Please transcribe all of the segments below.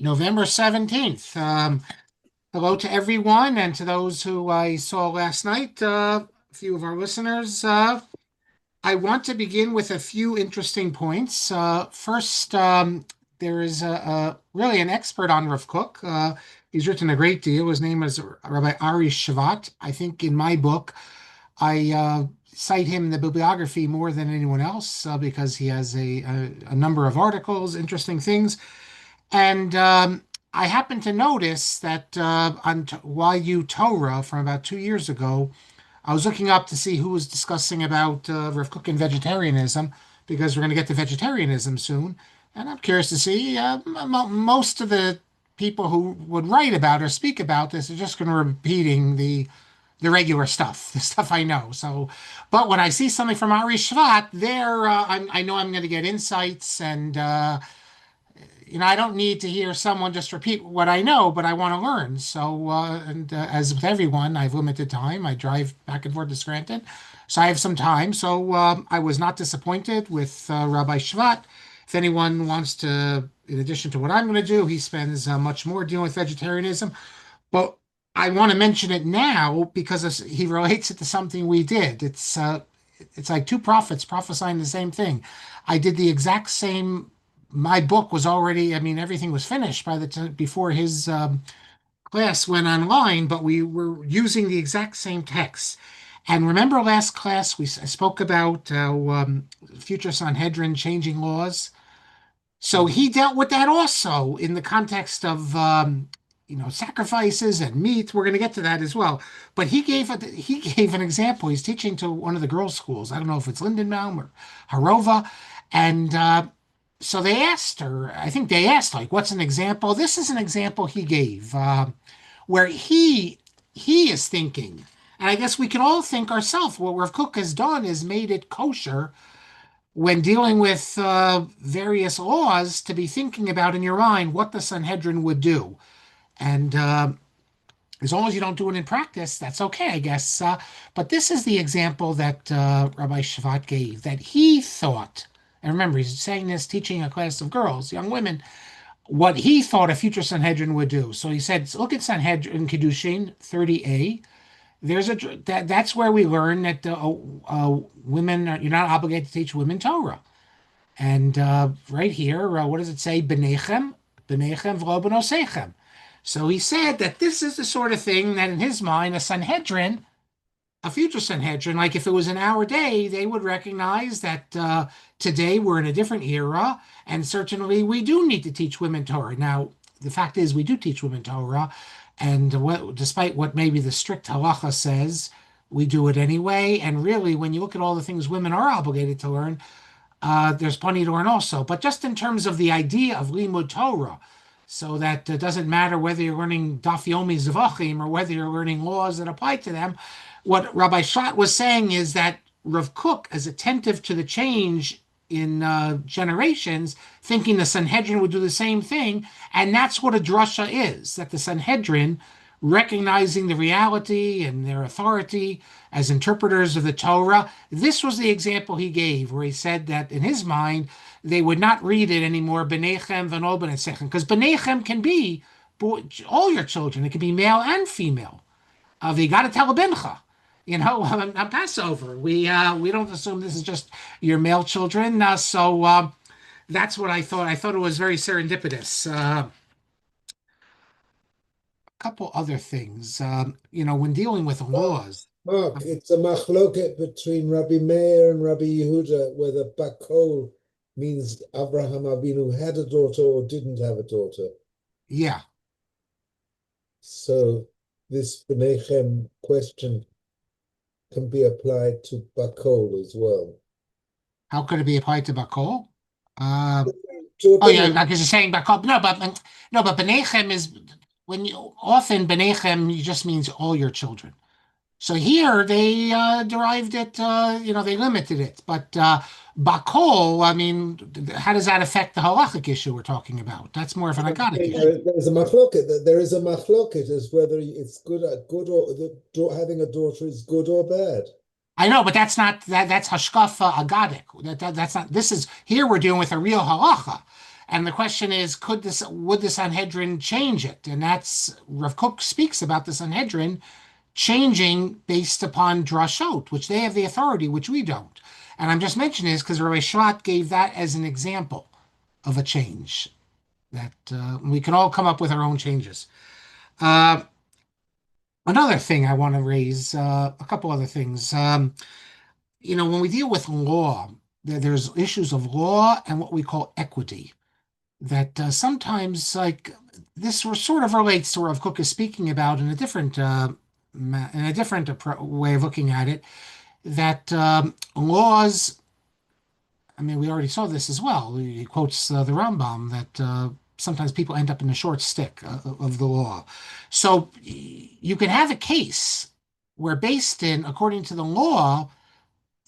November 17th. Hello to everyone and to those who I saw last night, a few of our listeners. I want to begin with a few interesting points. First, there is really an expert on Rav Kook. He's written a great deal. His name is Rabbi Ari Shavat. I think in my book, I cite him in the bibliography more than anyone else because he has a number of articles, interesting things. And I happened to notice that on YU Torah from about 2 years ago, I was looking up to see who was discussing about Rav Kook and vegetarianism because we're going to get to vegetarianism soon. And I'm curious to see most of the people who would write about or speak about this are just going to repeating the regular stuff, the stuff I know. So, but when I see something from Ari Shvat, there I know I'm going to get insights and I don't need to hear someone just repeat what I know, but I want to learn. So, as with everyone, I have limited time. I drive back and forth to Scranton, so I have some time. So, I was not disappointed with Rabbi Shvat. If anyone wants to, in addition to what I'm going to do, he spends much more dealing with vegetarianism. But I want to mention it now because he relates it to something we did. It's like two prophets prophesying the same thing. I did the exact same. My book was already, I mean, everything was finished by the time before his class went online, but we were using the exact same text. And remember last class, I spoke about future Sanhedrin changing laws. So he dealt with that also in the context of sacrifices and meat. We're going to get to that as well. But he gave an example. He's teaching to one of the girls' schools. I don't know if it's Lindenbaum or Harova, and so they asked her. I think they asked like, "What's an example?" This is an example he gave where he is thinking, and I guess we can all think ourselves. What Rav Kook has done is made it kosher when dealing with various laws to be thinking about in your mind what the Sanhedrin would do. And as long as you don't do it in practice, that's okay, I guess. But this is the example that Rabbi Shavat gave, that he thought, and remember, he's saying this, teaching a class of girls, young women, what he thought a future Sanhedrin would do. So he said, look at Sanhedrin Kiddushin 30a. That's where we learn that women you're not obligated to teach women Torah. And right here, what does it say? B'nechem v'lo b'nosechem. So he said that this is the sort of thing that in his mind, a future Sanhedrin, like if it was in our day, they would recognize that today we're in a different era, and certainly we do need to teach women Torah. Now, the fact is we do teach women Torah, and despite what maybe the strict halacha says, we do it anyway. And really, when you look at all the things women are obligated to learn, there's plenty to learn also. But just in terms of the idea of limud Torah, so that it doesn't matter whether you're learning Daf Yomi Zvachim or whether you're learning laws that apply to them, what Rabbi Shvat was saying is that Rav Kook is attentive to the change in generations, thinking the Sanhedrin would do the same thing. And that's what a drasha is, that the Sanhedrin, recognizing the reality and their authority as interpreters of the Torah, this was the example he gave, where he said that in his mind, they would not read it anymore, B'nechem v'no b'nesechem, because B'nechem can be all your children. It can be male and female. You got to tell a bincha. On Passover, we don't assume this is just your male children. So that's what I thought. I thought it was very serendipitous. A couple other things. When dealing with laws. Mark, it's a machloket between Rabbi Meir and Rabbi Yehuda whether bakol means Abraham Avinu had a daughter or didn't have a daughter. Yeah. So this B'nechem question can be applied to bakol as well. How could it be applied to bakol? Yeah, because you're saying bakol. But B'nechem is often B'nechem just means all your children. So here they derived it, they limited it. But bakol, I mean, how does that affect the halachic issue we're talking about? That's more of an agadic issue. There's a machloket. There is a machloket as whether it's good or having a daughter is good or bad. I know, but that's hashkafa agadic. That's not. This is here we're dealing with a real halacha. And the question is, would the Sanhedrin change it? And that's Rav Kook speaks about the Sanhedrin changing based upon drashot, which they have the authority, which we don't. And I'm just mentioning this because Rabbi Shvat gave that as an example of a change that we can all come up with our own changes. Uh, Another thing I want to raise, a couple other things. When we deal with law, there's issues of law and what we call equity. That sometimes, like this, sort of relates to what Rav Kook is speaking about in a different way of looking at it. That laws. I mean, we already saw this as well. He quotes the Rambam that sometimes people end up in the short stick of the law. So you could have a case where, based in according to the law,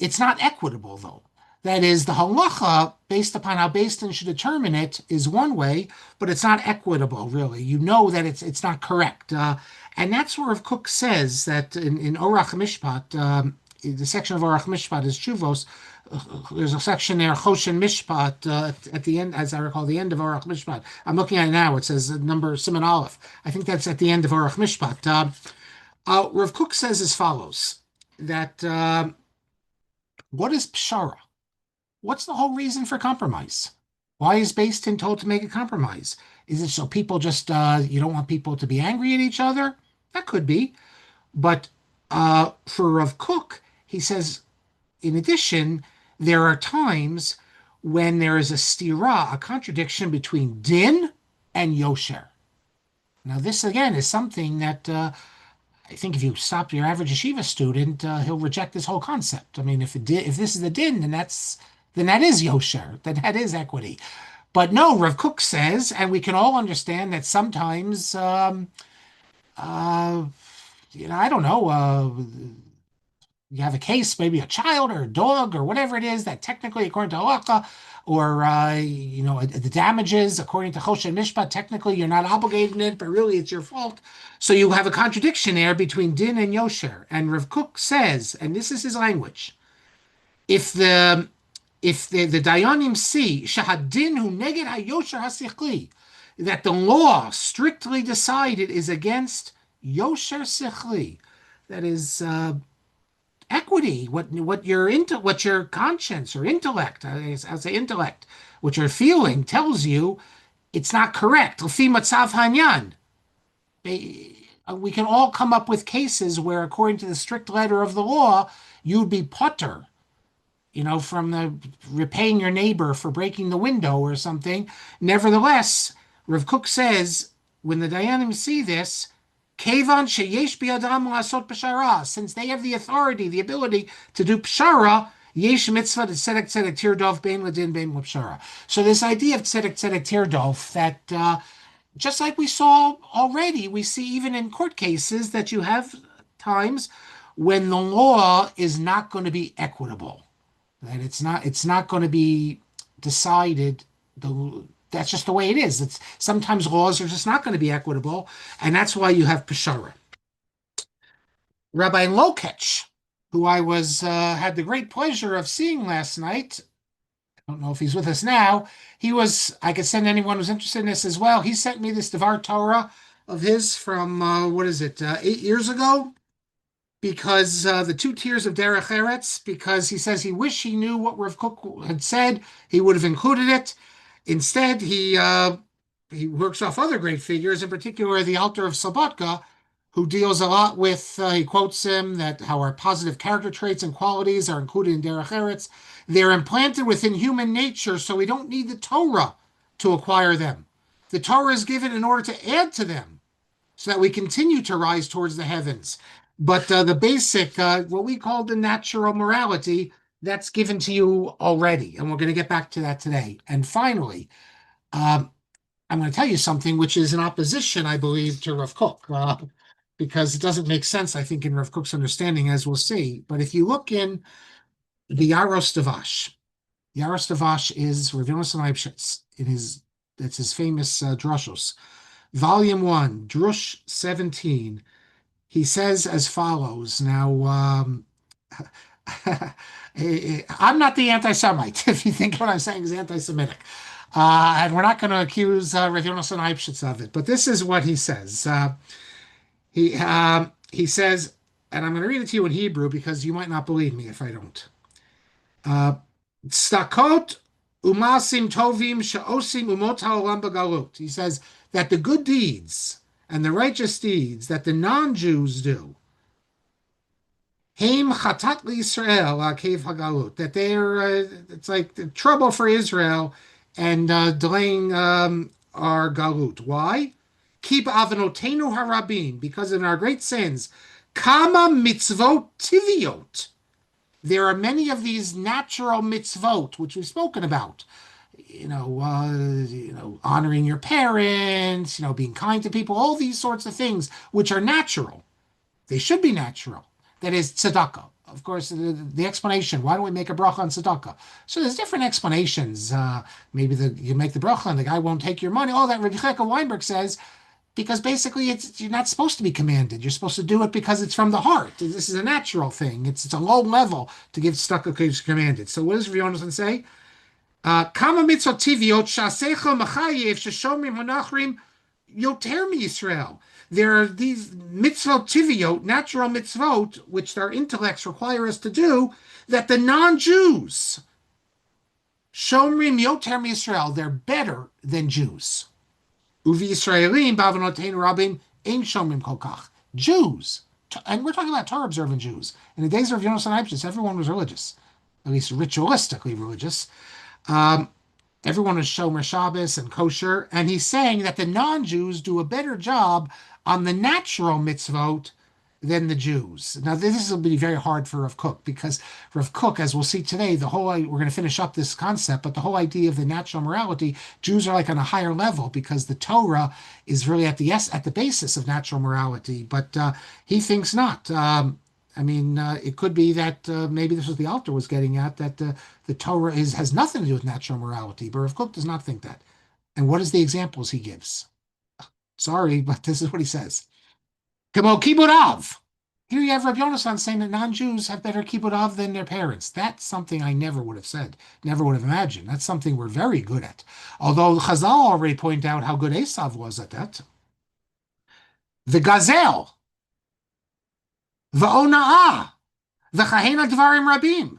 it's not equitable, though. That is, the halacha, based upon how Beis Din should determine it, is one way, but it's not equitable, really. You know that it's not correct. And that's where Rav Kook says that in Orach Mishpat, the section of Orach Mishpat is Chuvos. There's a section there, Choshen Mishpat, at the end, as I recall, the end of Orach Mishpat. I'm looking at it now. It says number Siman Aleph. I think that's at the end of Orach Mishpat. Rav Kook says as follows, that what is Pshara? What's the whole reason for compromise? Why is Beis Din told to make a compromise? Is it so people just, you don't want people to be angry at each other? That could be. But for Rav Kook, he says, in addition, there are times when there is a stira, a contradiction between din and yosher. Now, this again is something that I think if you stop your average yeshiva student, he'll reject this whole concept. I mean, if this is the din, then that is yosher, then that is equity. But no, Rav Kook says, and we can all understand that sometimes, uh, I don't know, you have a case, maybe a child or a dog or whatever it is that technically, according to halacha, or the damages according to Choshen Mishpat, technically you're not obligated in it, but really it's your fault. So you have a contradiction there between din and yosher. And Rav Kook says, and this is his language, if the Dayanim see shahadin hu neged hayosher hasichli, that the law strictly decided is against yosher sichli, that is equity, what your conscience or intellect, I'll say intellect, what you're feeling tells you it's not correct. Lefi matzav hanyan. We can all come up with cases where, according to the strict letter of the law, you'd be potter, from the repaying your neighbor for breaking the window or something. Nevertheless, Rav Kook says, when the Dayanim see this, Kevan sheyesh biadam lasot pshara, since they have the authority, the ability to do pshara, yesh mitzvah tzedek tzedek tirdov bein ladin bein pshara. So this idea of tzedek tzedek tirdov, that just like we saw already, we see even in court cases that you have times when the law is not going to be equitable, that it's not going to be decided. That's just the way it is. It's sometimes laws are just not going to be equitable, and that's why you have Peshara. Rabbi Lokech, who I had the great pleasure of seeing last night. I don't know if he's with us now. I could send anyone who's interested in this as well. He sent me this Devar Torah of his from, 8 years ago, because the two tiers of Derech Eretz, because he says he wished he knew what Rav Kook had said, he would have included it. Instead, he works off other great figures, in particular the Alter of Slobodka, who deals a lot with, he quotes him, that how our positive character traits and qualities are included in Derech Eretz. They're implanted within human nature, so we don't need the Torah to acquire them. The Torah is given in order to add to them, so that we continue to rise towards the heavens. But the basic, what we call the natural morality, that's given to you already. And we're going to get back to that today. And finally, I'm going to tell you something which is in opposition, I believe, to Rav Kook, because it doesn't make sense, I think, in Rav Kook's understanding, as we'll see. But if you look in the Yaros Davash, Yaros Davash is Rav Yonasan Eybschuetz, that's his famous Drushos. Volume 1, Drush 17. He says as follows. Now, I'm not the anti-Semite, if you think what I'm saying is anti-Semitic. And we're not going to accuse Rav Yonasan Eybschuetz of it, but this is what he says. He says, and I'm going to read it to you in Hebrew because you might not believe me if I don't. Uh, Stakot umasim tovim she'osim umot ha'olam b'galut. He says that the good deeds and the righteous deeds that the non-Jews do, Haim chatat Yisrael cave hagalut, that they're it's like the trouble for Israel and delaying our galut. Why? Keep avanotenu harabim, because in our great sins, kama mitzvot tiviot. There are many of these natural mitzvot which we've spoken about. Honoring your parents, being kind to people, all these sorts of things which are natural. They should be natural. That is tzedakah. Of course, the explanation, why don't we make a bracha on tzedakah? So there's different explanations. Maybe you make the bracha and the guy won't take your money. All that Rebbe Weinberg says, because basically you're not supposed to be commanded. You're supposed to do it because it's from the heart. This is a natural thing. It's a low level to give tzedakah because it's commanded. So what does Rav Yonasan say? Kama mitzvot tiviot shasecha machayev sheshomrim hanachrim yoter mi-Yisrael. There are these mitzvot tiviot, natural mitzvot, which our intellects require us to do, that the non-Jews, shomrim yoter mi-Yisrael, they're better than Jews. Uvi Yisraelim b'avonoteinu rabim ein shomrim kol kach. Jews, and we're talking about Torah observant Jews. In the days of Yonasan Eybschuetz, everyone was religious, at least ritualistically religious. Everyone is Shomer Shabbos and kosher, and he's saying that the non-Jews do a better job on the natural mitzvot than the Jews. Now, this will be very hard for Rav Kook because Rav Kook, as we'll see today, we're going to finish up this concept, but the whole idea of the natural morality, Jews are like on a higher level because the Torah is really at the basis of natural morality, but he thinks not. It could be that maybe this was the author was getting at, that the Torah has nothing to do with natural morality, but Rav Kook does not think that. And what is the examples he gives? Sorry, but this is what he says. Kamo kibud av. Here you have Rabbi Yonasan saying that non-Jews have better kibud av than their parents. That's something I never would have said, never would have imagined. That's something we're very good at. Although Chazal already pointed out how good Esav was at that. The gazelle. The ona'ah. The chahena dvarim rabim.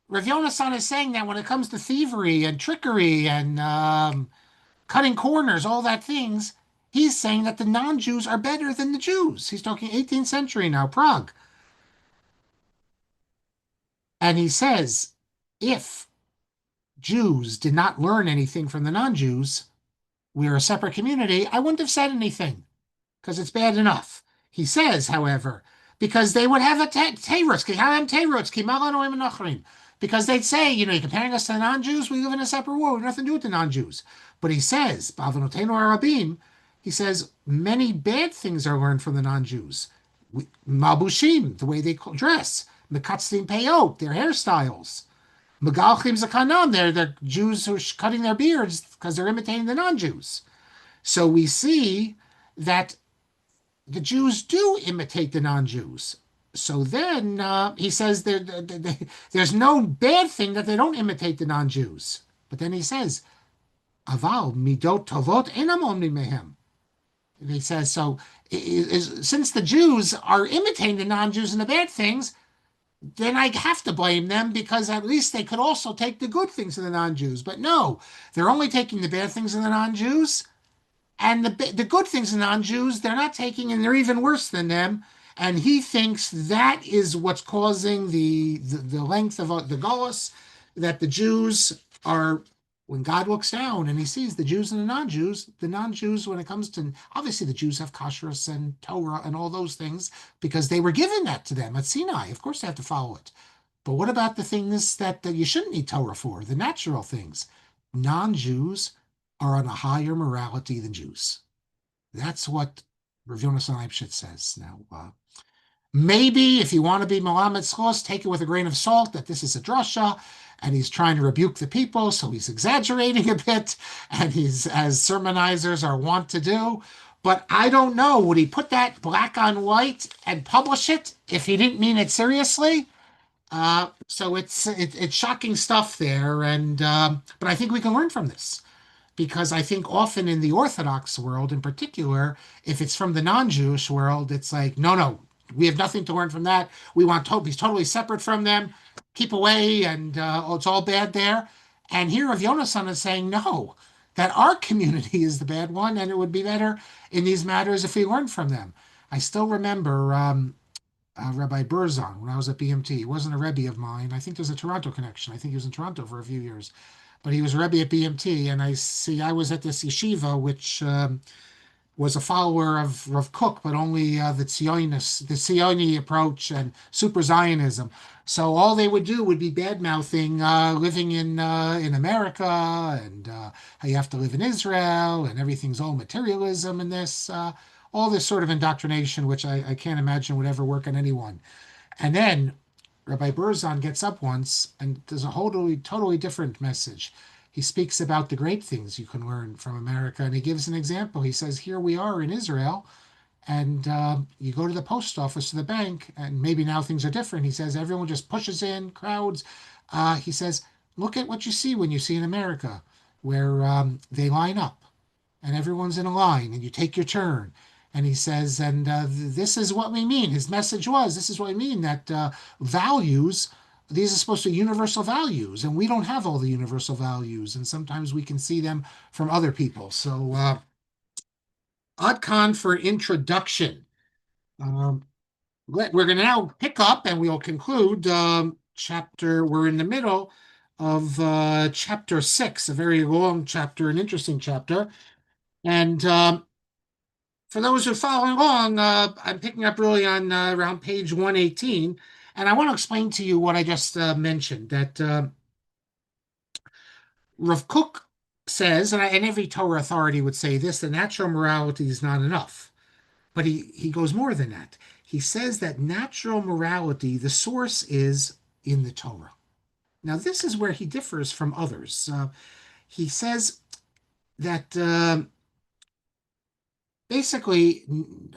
Rav Yonasan is saying that when it comes to thievery and trickery and cutting corners, all that things, he's saying that the non-Jews are better than the Jews. He's talking 18th century now, Prague. And he says, if Jews did not learn anything from the non-Jews, we're a separate community, I wouldn't have said anything because it's bad enough. He says, however, because they would have a teirutz, because they'd say, you're comparing us to the non-Jews, we live in a separate world, we have nothing to do with the non-Jews. But he says, he says, many bad things are learned from the non-Jews. Malbushim, the way they dress. Mekatzim peyot, their hairstyles. Megalchim zakanam, they're Jews who are cutting their beards because they're imitating the non-Jews. So we see that the Jews do imitate the non-Jews. So then he says there's no bad thing that they don't imitate the non-Jews. But then he says, Aval midot tovot enam omnim mehem. He says, so since the Jews are imitating the non-Jews in the bad things, then I have to blame them because at least they could also take the good things of the non-Jews. But no, they're only taking the bad things of the non-Jews, and the good things of non-Jews, they're not taking, and they're even worse than them. And he thinks that is what's causing the length of the Golus, that the Jews are, when God looks down and he sees the Jews and the non-Jews, when it comes to, obviously the Jews have kashrus and Torah and all those things because they were given that to them at Sinai. Of course they have to follow it. But what about the things that you shouldn't need Torah for, the natural things? Non-Jews are on a higher morality than Jews. That's what Rav Yonasan Eybschuetz says. Now, maybe if you want to be Malamed Schos, take it with a grain of salt that this is a drasha, and he's trying to rebuke the people, so he's exaggerating a bit, and he's, as sermonizers are wont to do. But I don't know, would he put that black on white and publish it if he didn't mean it seriously? So it's shocking stuff there, and but I think we can learn from this. because I think often in the Orthodox world in particular, if it's from the non-Jewish world, it's like, no, no, we have nothing to learn from that. We want to be totally separate from them, keep away, and oh, it's all bad there. And here Rav Yonasan is saying, no, that our community is the bad one, and it would be better in these matters if we learned from them. I still remember Rabbi Burzon when I was at BMT. He wasn't a Rebbe of mine. I think there's a Toronto connection. I think he was in Toronto for a few years, but he was a Rebbe at BMT. And I was at this yeshiva, which was a follower of Rav Kook, but only the Zioni approach and super Zionism. So all they would do would be bad mouthing living in America and how you have to live in Israel and everything's all materialism and this all this sort of indoctrination, which I can't imagine would ever work on anyone. And then Rabbi Burzon gets up once and does a totally different message. He speaks about the great things you can learn from America, and he gives an example. He says, "Here we are in Israel, and you go to the post office or the bank, and maybe now things are different." He says, "Everyone just pushes in, crowds." He says, "Look at what you see when you see in America, where they line up and everyone's in a line and you take your turn." And he says, and this is what we mean. His message was, this is what we mean, that values, these are supposed to be universal values, and we don't have all the universal values. And sometimes we can see them from other people. So, Ad Khan for introduction. Um, we're going to now pick up and we'll conclude we're in the middle of chapter 6, a very long chapter, an interesting chapter. And for those who are following along, I'm picking up really on around page 118. And I want to explain to you what I just mentioned, that Rav Kook says, and every Torah authority would say this, that natural morality is not enough. But he goes more than that. He says that natural morality, the source is in the Torah. Now, this is where he differs from others. He says that basically,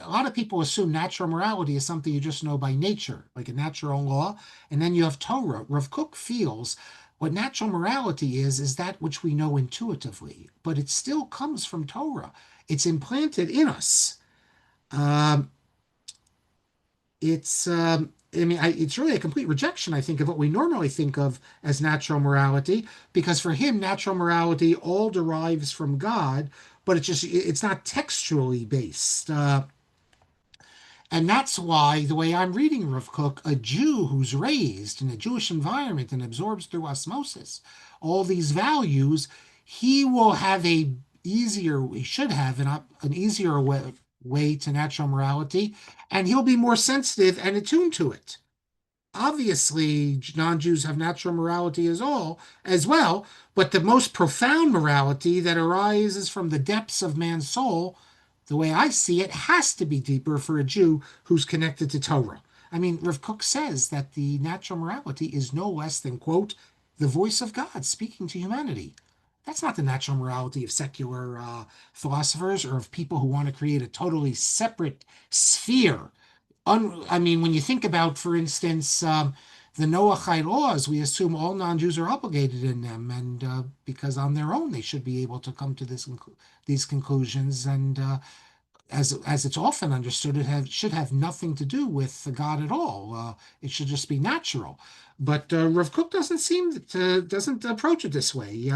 a lot of people assume natural morality is something you just know by nature, like a natural law, and then you have Torah. Rav Kook feels what natural morality is that which we know intuitively, but it still comes from Torah. It's implanted in us. Um, it's really a complete rejection, I think, of what we normally think of as natural morality, because for him, natural morality all derives from God, but it's not textually based. And that's why, the way I'm reading Rav Kook, a Jew who's raised in a Jewish environment and absorbs through osmosis all these values, he will have he should have an easier way to natural morality, and he'll be more sensitive and attuned to it. Obviously, non-Jews have natural morality as well, but the most profound morality that arises from the depths of man's soul, the way I see it, has to be deeper for a Jew who's connected to Torah. I mean, Rav Kook says that the natural morality is no less than, quote, the voice of God speaking to humanity. That's not the natural morality of secular philosophers or of people who want to create a totally separate sphere. I mean, when you think about, for instance, the Noahide laws, we assume all non-Jews are obligated in them, and because on their own they should be able to come to these conclusions. And as it's often understood, should have nothing to do with God at all. It should just be natural. But Rav Kook doesn't approach it this way.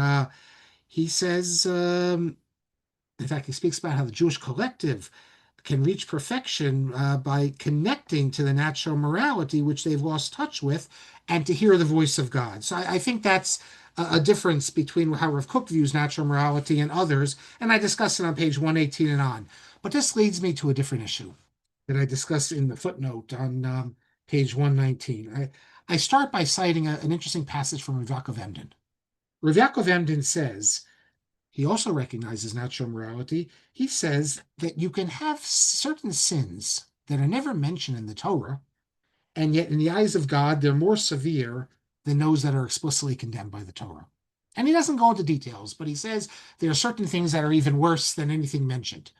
He says, in fact, he speaks about how the Jewish collective can reach perfection by connecting to the natural morality which they've lost touch with, and to hear the voice of God. So I think that's a difference between how Rav Kook views natural morality and others, and I discuss it on page 118 and on. But this leads me to a different issue that I discussed in the footnote on page 119. I start by citing an interesting passage from Rav Yaakov Emden. Rav Yaakov Emden says, he also recognizes natural morality. He says that you can have certain sins that are never mentioned in the Torah, and yet in the eyes of God, they're more severe than those that are explicitly condemned by the Torah. And he doesn't go into details, but he says there are certain things that are even worse than anything mentioned.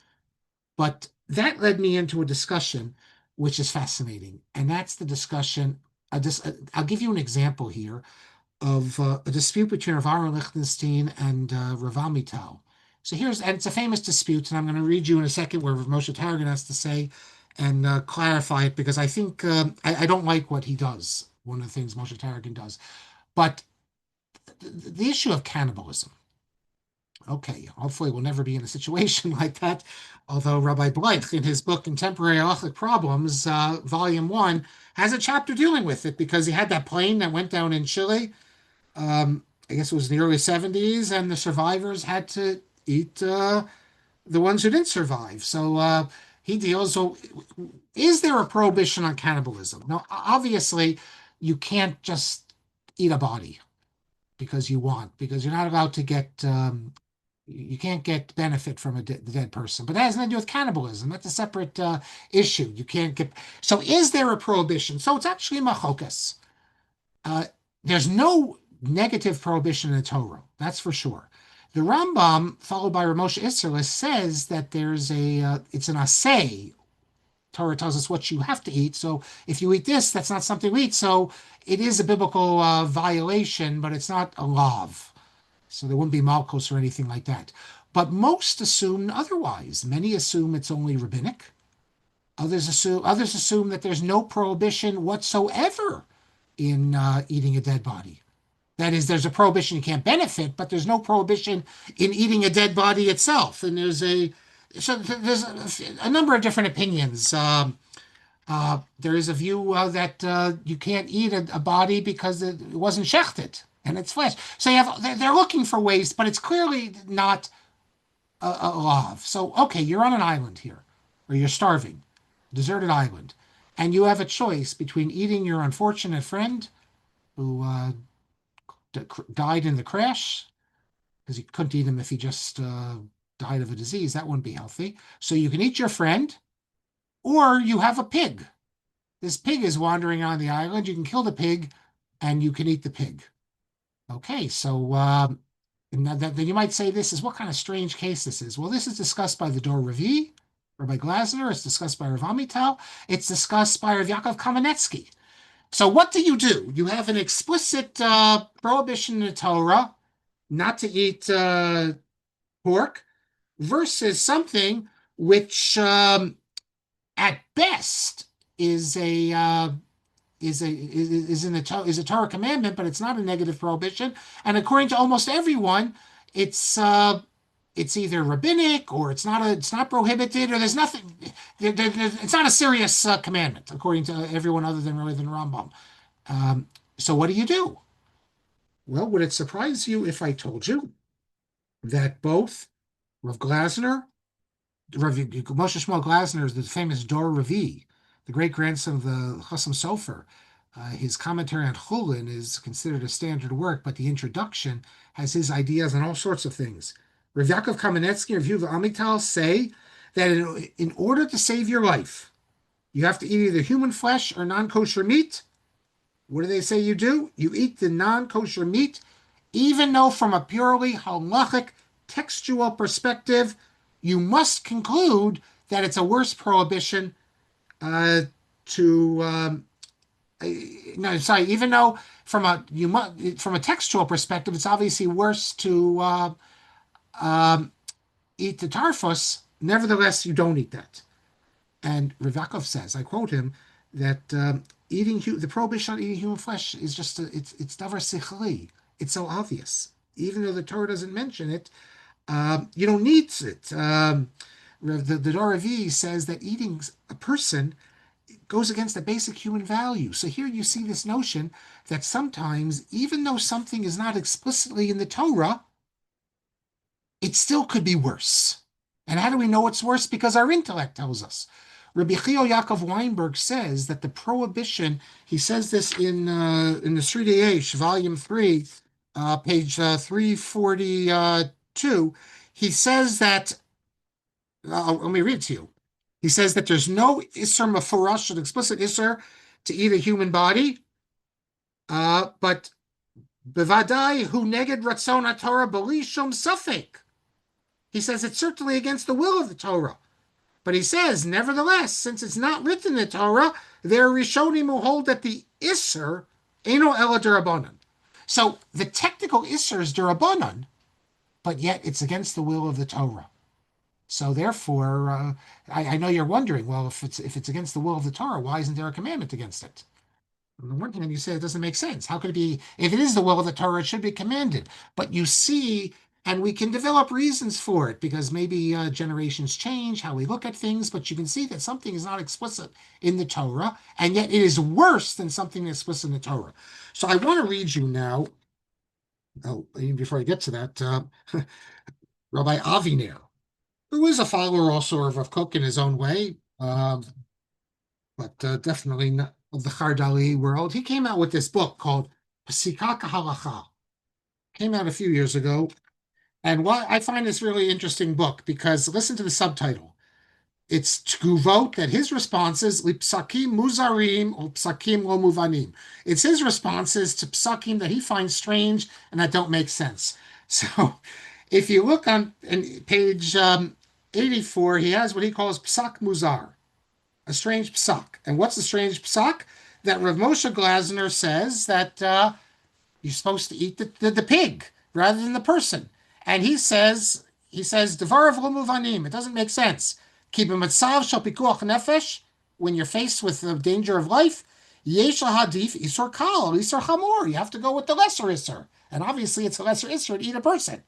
But that led me into a discussion which is fascinating, and that's the discussion. I'll give you an example here of a dispute between Rav Aaron Lichtenstein and Rav Amital. So and it's a famous dispute, and I'm going to read you in a second where Moshe Targum has to say and clarify it because I think I don't like what he does. One of the things Moshe Targum does, but the issue of cannibalism. Okay, hopefully we'll never be in a situation like that. Although Rabbi Blythe, in his book Contemporary Halachic Problems, Volume 1, has a chapter dealing with it because he had that plane that went down in Chile. I guess it was in the early 70s, and the survivors had to eat the ones who didn't survive. So he deals. So, is there a prohibition on cannibalism? Now, obviously, you can't just eat a body because you want, because you're not allowed to get you can't get benefit from the dead person. But that has nothing to do with cannibalism. That's a separate issue. You can't get. So is there a prohibition? So it's actually machokas. Uh, there's no negative prohibition in the Torah. That's for sure. The Rambam, followed by Ramosha Isserles, says that there's it's an assay. Torah tells us what you have to eat. So if you eat this, that's not something we eat. So it is a biblical violation, but it's not a lav. So there wouldn't be malchus or anything like that. But most assume otherwise. Many assume it's only rabbinic. Others assume that there's no prohibition whatsoever in eating a dead body. That is, there's a prohibition you can't benefit, but there's no prohibition in eating a dead body itself. And there's a number of different opinions. There is a view that you can't eat a body because it wasn't shechted and it's flesh. So they're looking for ways, but it's clearly not a law. So okay, you're on an island here, or you're starving, deserted island, and you have a choice between eating your unfortunate friend who died in the crash because you couldn't eat him if he just died of a disease. That wouldn't be healthy. So you can eat your friend, or you have a pig. This pig is wandering on the island. You can kill the pig, and you can eat the pig. Okay, so then you might say this is what kind of strange case this is. Well, this is discussed by the Dor Revi, Rabbi Glasner. It's discussed by Rav Amital. It's discussed by Rav Yaakov Kamenetsky. So what do? You have an explicit prohibition in the Torah not to eat pork versus something which, at best, is a Torah commandment, but it's not a negative prohibition. And according to almost everyone, it's either rabbinic or it's not prohibited or there's nothing. It's not a serious commandment according to everyone other than really than Rambam. So what do? Well, would it surprise you if I told you that both Rav Glasner, Moshe Shmuel Glasner is the famous Dor Revi, the great grandson of the Chassam Sofer. His commentary on Chulin is considered a standard work, but the introduction has his ideas on all sorts of things. Rav Yaakov Kamenetsky and Rav Amital say that in order to save your life, you have to eat either human flesh or non-kosher meat. What do they say you do? You eat the non-kosher meat, even though from a purely halachic textual perspective, you must conclude that it's a worse prohibition to no, sorry. Even though from a textual perspective, it's obviously worse to eat the tarfus. Nevertheless, you don't eat that. And Rivakov says, I quote him, that the prohibition on eating human flesh is just it's davar sichli. It's so obvious, even though the Torah doesn't mention it. You don't need it. The Dor Revi says that eating a person goes against the basic human value. So here you see this notion that sometimes, even though something is not explicitly in the Torah, it still could be worse. And how do we know it's worse? Because our intellect tells us. Rabbi Chio Yaakov Weinberg says that the prohibition, he says this in the Sridei Eish, volume 3, page 342, he says that, let me read it to you. He says that there's no Isser Mefurash, an explicit Isser, to eat a human body, but Bevadai hu neged ratzon HaTorah b'li shum safek. He says it's certainly against the will of the Torah. But he says, nevertheless, since it's not written in the Torah, there are Rishonim who hold that the Isser Eino Ela Derabanan. So the technical Isser is Derabanan, but yet it's against the will of the Torah. So therefore, I know you're wondering, well, if it's against the will of the Torah, why isn't there a commandment against it? On the one hand, you say it doesn't make sense. How could it be? If it is the will of the Torah, it should be commanded. But you see, and we can develop reasons for it because maybe generations change how we look at things. But you can see that something is not explicit in the Torah, and yet it is worse than something that's explicit in the Torah. So I want to read you now. Oh, even before I get to that, Rabbi Aviner, who is a follower also of Rav Kook in his own way, but definitely not of the Chardali world. He came out with this book called Psikak Halacha. Came out a few years ago. And why I find this really interesting book because listen to the subtitle. It's Tguvot, that his responses Lipsakim Muzarim or Psakim Lo Muvanim. It's his responses to Psakim that he finds strange and that don't make sense. So if you look on page 84, he has what he calls Psak Muzar, a strange psak. And what's the strange psak? That Rav Moshe Glasner says that you're supposed to eat the pig rather than the person. And he says Devar of Muvanim. It doesn't make sense. Keep a matzav shel pikuach nefesh when you're faced with the danger of life. Yesh hadif isur kal isur chamor. You have to go with the lesser isur, and obviously it's a lesser isur to eat a person.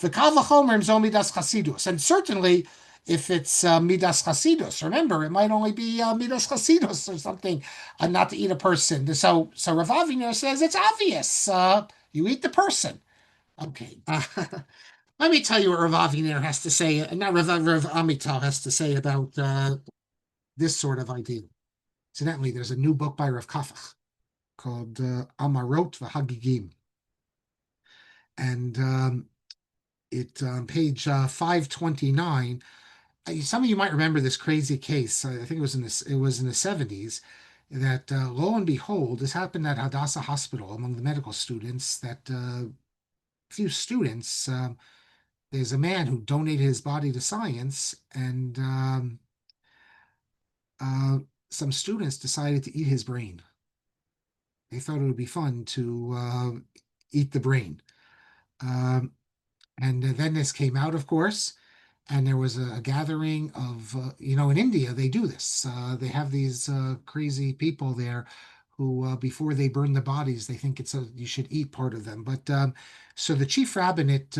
The kal v'chomer zo midas chasidus, and certainly if it's midas chasidus, remember it might only be midas chasidus or something, not to eat a person. So Rav Aviner says it's obvious. You eat the person. Okay. Let me tell you what Rav Aviner has to say, not Rav Amital has to say about this sort of idea. Incidentally, there's a new book by Rav Kafach called Amarot v'Hagigim. And it on page 529, some of you might remember this crazy case. I think it was in the 70s that lo and behold, this happened at Hadassah Hospital among the medical students that few students there's a man who donated his body to science, and some students decided to eat his brain. They thought it would be fun to eat the brain. Um, and then this came out, of course, and there was a gathering of, in India, they do this. They have these crazy people there who, before they burn the bodies, they think you should eat part of them. But so the chief rabbinate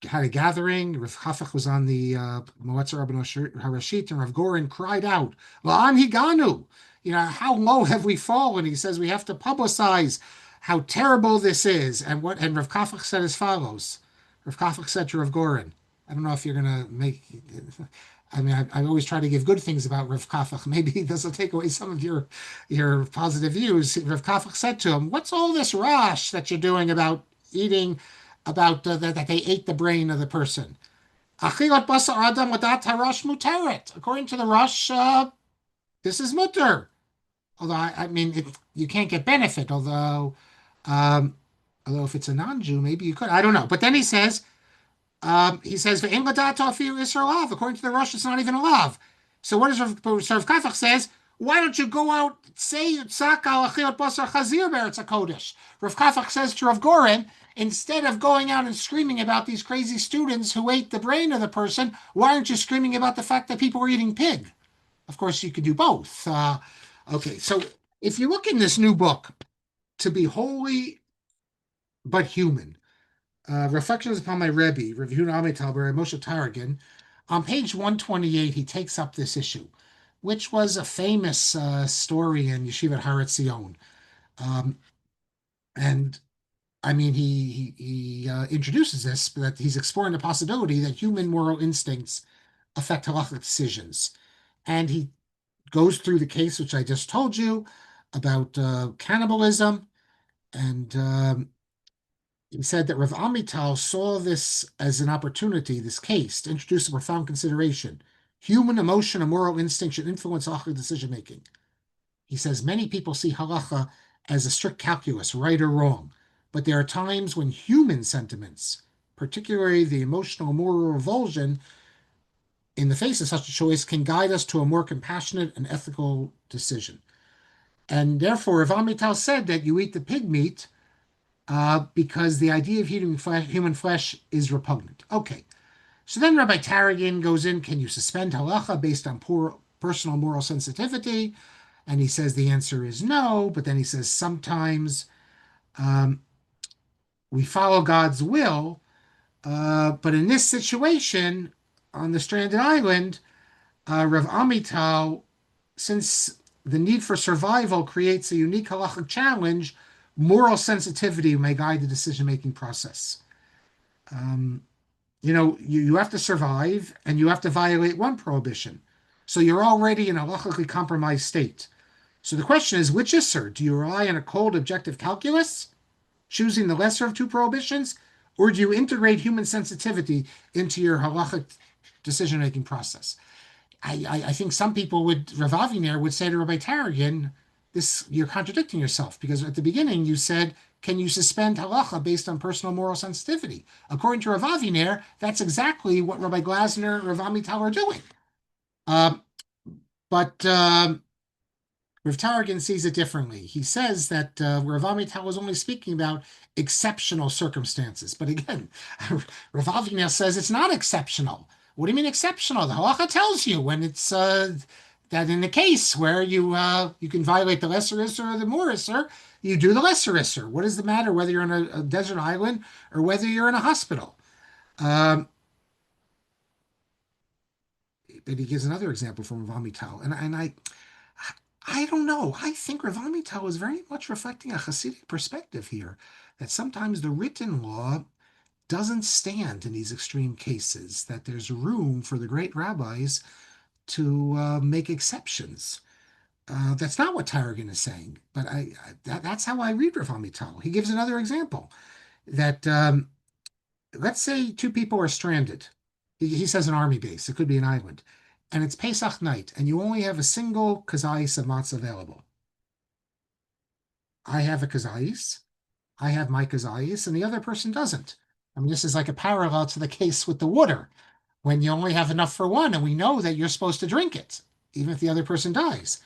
had a gathering. Rav Chafach was on the Moetzer Rabbeinu Harashit, and Rav Goren cried out, "La'an higanu!" How low have we fallen? He says we have to publicize how terrible this is. And Rav Chafach said as follows. Rav Chafach said to Rav Goren, I don't know if you're gonna make. I mean, I always try to give good things about Rav Kafach. Maybe this will take away some of your positive views. Rav Kafach said to him, "What's all this rash that you're doing about eating, about that they ate the brain of the person? Achilat basar adam wadat harash muteret. According to the Rush, this is mutter. Although I mean, you can't get benefit. Um, although if it's a non-Jew, maybe you could. I don't know. But then he says." "Ve'en ladata afilu isur lav." According to the Rush, it's not even a lav. So what does Rav Kafach says? Why don't you go out say tzak al achilat basar chazir beretz hakodesh? Rav Kafach says to Rav Goren, instead of going out and screaming about these crazy students who ate the brain of the person, why aren't you screaming about the fact that people were eating pig? Of course, you could do both. Okay, so if you look in this new book, To Be Holy but Human, Reflections upon My Rebbe, Reviewed Amital by Moshe Tarragon. On page 128, he takes up this issue, which was a famous story in Yeshivat Har Etzion. And I mean, he introduces this, that he's exploring the possibility that human moral instincts affect halachic decisions. And he goes through the case, which I just told you, about cannibalism. And he said that Rav Amital saw this as an opportunity, this case, to introduce a profound consideration. Human emotion and moral instinct should influence halachic decision making. He says many people see halacha as a strict calculus, right or wrong, but there are times when human sentiments, particularly the emotional moral revulsion in the face of such a choice, can guide us to a more compassionate and ethical decision. And therefore, Rav Amital said that you eat the pig meat because the idea of eating human flesh is repugnant. Okay, so then Rabbi Taragin goes in, can you suspend halacha based on poor personal moral sensitivity? And he says the answer is no, but then he says sometimes um, we follow God's will, but in this situation on the stranded island, Rav Amital, since the need for survival creates a unique halachic challenge, moral sensitivity may guide the decision-making process. Um, you have to survive and you have to violate one prohibition. So you're already in a halachically compromised state. So the question is, which isser? Do you rely on a cold objective calculus, choosing the lesser of two prohibitions, or do you integrate human sensitivity into your halachic decision-making process? I think some people would, Rav Aviner would say to Rabbi Taragin, this, you're contradicting yourself because at the beginning you said, can you suspend halacha based on personal moral sensitivity? According to Rav Aviner, that's exactly what Rabbi Glasner and Rav Amital are doing. Um, but Rav Taragin sees it differently. He says that Rav Amital was only speaking about exceptional circumstances. But again, Rav Aviner says it's not exceptional. What do you mean exceptional? The halacha tells you when it's that in the case where you can violate the lesser isser or the more isser, you do the lesser isser. What does it matter whether you're on a desert island or whether you're in a hospital? Um, but he gives another example from Rav Amital, and I don't know. I think Rav Amital is very much reflecting a Hasidic perspective here, that sometimes the written law doesn't stand in these extreme cases, that there's room for the great rabbis to make exceptions. That's not what Tarragon is saying, but that's how I read Rav Amital. He gives another example that let's say two people are stranded. He says an army base, it could be an island, and it's Pesach night, and you only have a single kazayis of matzah available. I have a kazayis, I have my kazayis, and the other person doesn't. I mean, this is like a parallel to the case with the water, when you only have enough for one, and we know that you're supposed to drink it, even if the other person dies.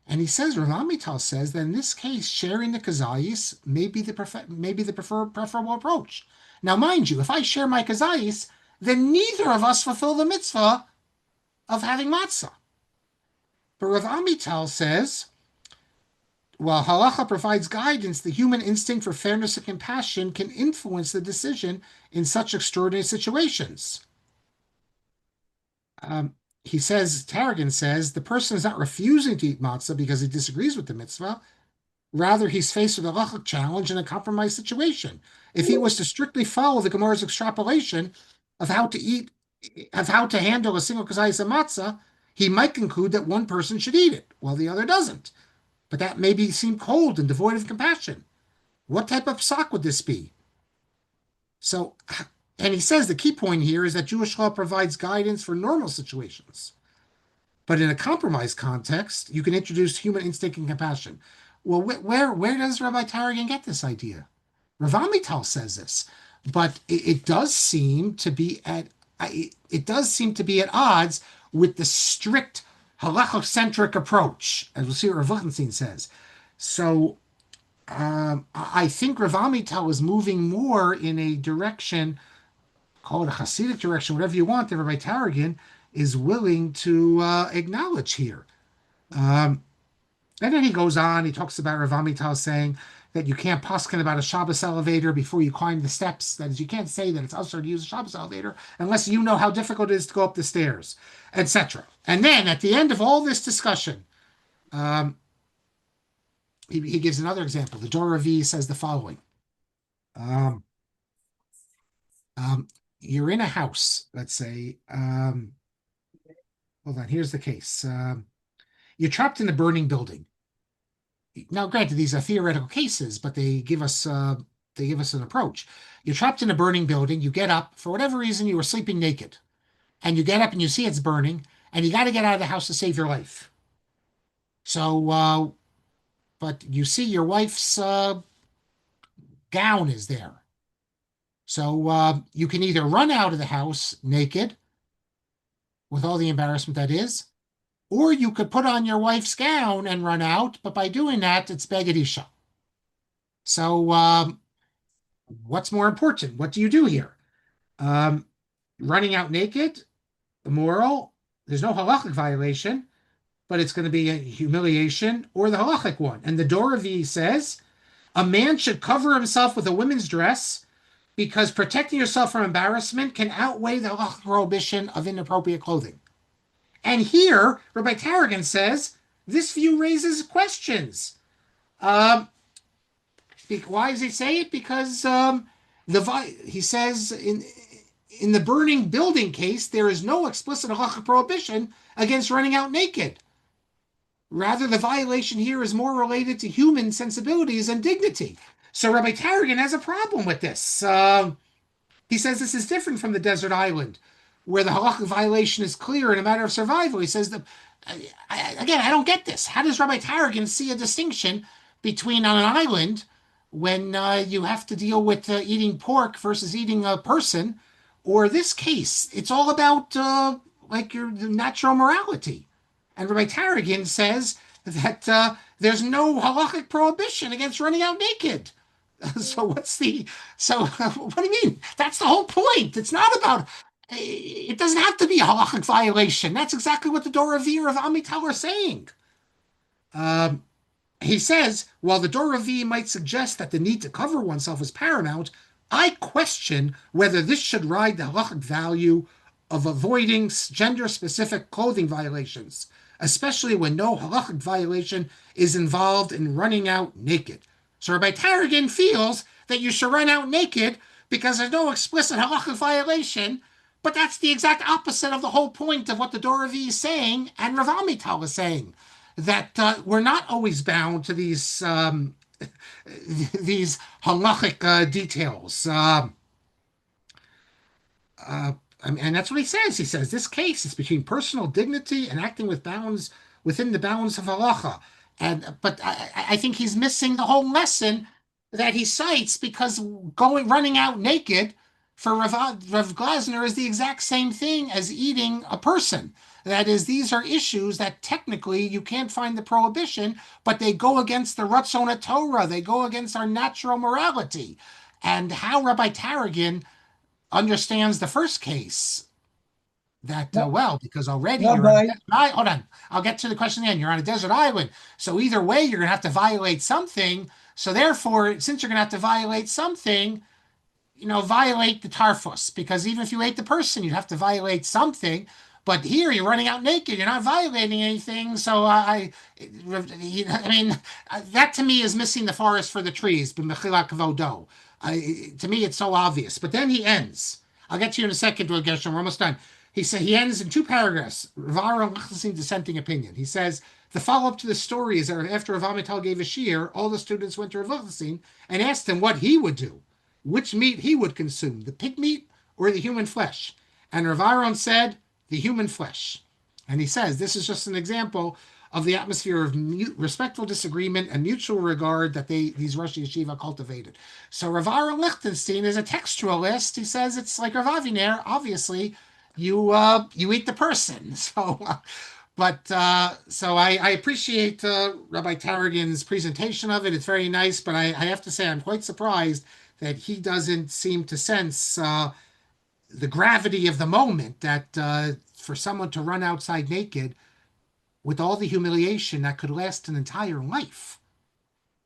And he says, Rav Amital says that in this case, sharing the kazayis may be the preferable approach. Now, mind you, if I share my kazayis, then neither of us fulfill the mitzvah of having matzah. But Rav Amital says, while halacha provides guidance, the human instinct for fairness and compassion can influence the decision in such extraordinary situations. He says, Tarragon says, the person is not refusing to eat matzah because he disagrees with the mitzvah. Rather, he's faced with a halachic challenge in a compromised situation. If he was to strictly follow the Gemara's extrapolation of how to eat, of how to handle a single kazayis of matzah, he might conclude that one person should eat it, while the other doesn't. But that maybe seem cold and devoid of compassion. What type of psak would this be? So, and he says the key point here is that Jewish law provides guidance for normal situations. But in a compromised context, you can introduce human instinct and compassion. Well, where does Rabbi Taragin get this idea? Rav Amital says this, but it does seem to be at odds with the strict halachic-centric approach, as we'll see what Rav Lichtenstein says. So I think Rav Amital is moving more in a direction, call it a Hasidic direction, whatever you want, that Rabbi Taragin is willing to acknowledge here. And then he goes on, he talks about Rav Amital saying that you can't poskin about a Shabbos elevator before you climb the steps. That is, you can't say that it's usher to use a Shabbos elevator unless you know how difficult it is to go up the stairs, etc. And then at the end of all this discussion, um, he gives another example. The Dor Ravi says the following. Um, you're in a house, let's say. Hold on, here's the case. You're trapped in a burning building. Now, granted, these are theoretical cases, but they give us an approach. You're trapped in a burning building. You get up for whatever reason. You were sleeping naked, and you get up and you see it's burning, and you got to get out of the house to save your life. So, but you see your wife's gown is there. So you can either run out of the house naked, with all the embarrassment that is, or you could put on your wife's gown and run out. But by doing that, it's beged isha. So What's more important? What do you do here? Um, Running out naked, immoral. There's no halachic violation, but it's going to be a humiliation or the halachic one. And the Doravi says a man should cover himself with a women's dress because protecting yourself from embarrassment can outweigh the halachic prohibition of inappropriate clothing. And here, Rabbi Tarragon says this view raises questions. Um, why does he say it? Because he says in the burning building case, there is no explicit halachic prohibition against running out naked. Rather, the violation here is more related to human sensibilities and dignity. So Rabbi Tarragon has a problem with this. He says this is different from the desert island, where the halachic violation is clear in a matter of survival. He says that, again, I don't get this. How does Rabbi Tarragon see a distinction between on an island when you have to deal with eating pork versus eating a person, or this case? It's all about like your natural morality. And Rabbi Tarragon says that there's no halachic prohibition against running out naked. So what's the what do you mean? That's the whole point. It's not about it doesn't have to be a halachic violation. That's exactly what the Dor Avir of Amital are saying. Um, he says, while the Dor Ravi might suggest that the need to cover oneself is paramount, I question whether this should ride the halachic value of avoiding gender-specific clothing violations, especially when no halachic violation is involved in running out naked. So Rabbi Tarragon feels that you should run out naked because there's no explicit halachic violation, but that's the exact opposite of the whole point of what the Dor Ravi is saying and Rav Amital is saying that we're not always bound to these halachic details. Uh, and that's what he says. He says this case is between personal dignity and acting within the bounds of halacha. And but I think he's missing the whole lesson that he cites because running out naked for Rav Glasner is the exact same thing as eating a person. That is, these are issues that technically you can't find the prohibition, but they go against the Ratzon Torah. They go against our natural morality. And how Rabbi Tarragon understands the first case that well because already you're on a Rabbi, desert island. Hold on, I'll get to the question again. You're on a desert island, so either way you're gonna have to violate something. So therefore, since you're gonna have to violate something, violate the tarfus because even if you ate the person, you'd have to violate something. But here you're running out naked. You're not violating anything. So I mean, that to me is missing the forest for the trees. To me, it's so obvious. But then he ends. I'll get to you in a second, Gershon. We're almost done. He ends in two paragraphs. Rava dissenting opinion. He says the follow up to the story is that after Rav Amital gave a shiur, all the students went to Rav and asked him what he would do, which meat he would consume, the pig meat or the human flesh. And Rav Aaron said, the human flesh. And he says, this is just an example of the atmosphere of respectful disagreement and mutual regard that these Rosh Yeshiva cultivated. So Rav Aaron Lichtenstein is a textualist. He says it's like Rav Aviner, obviously, you eat the person. So I appreciate Rabbi Tarragon's presentation of it. It's very nice, but I have to say I'm quite surprised that he doesn't seem to sense the gravity of the moment that for someone to run outside naked with all the humiliation that could last an entire life.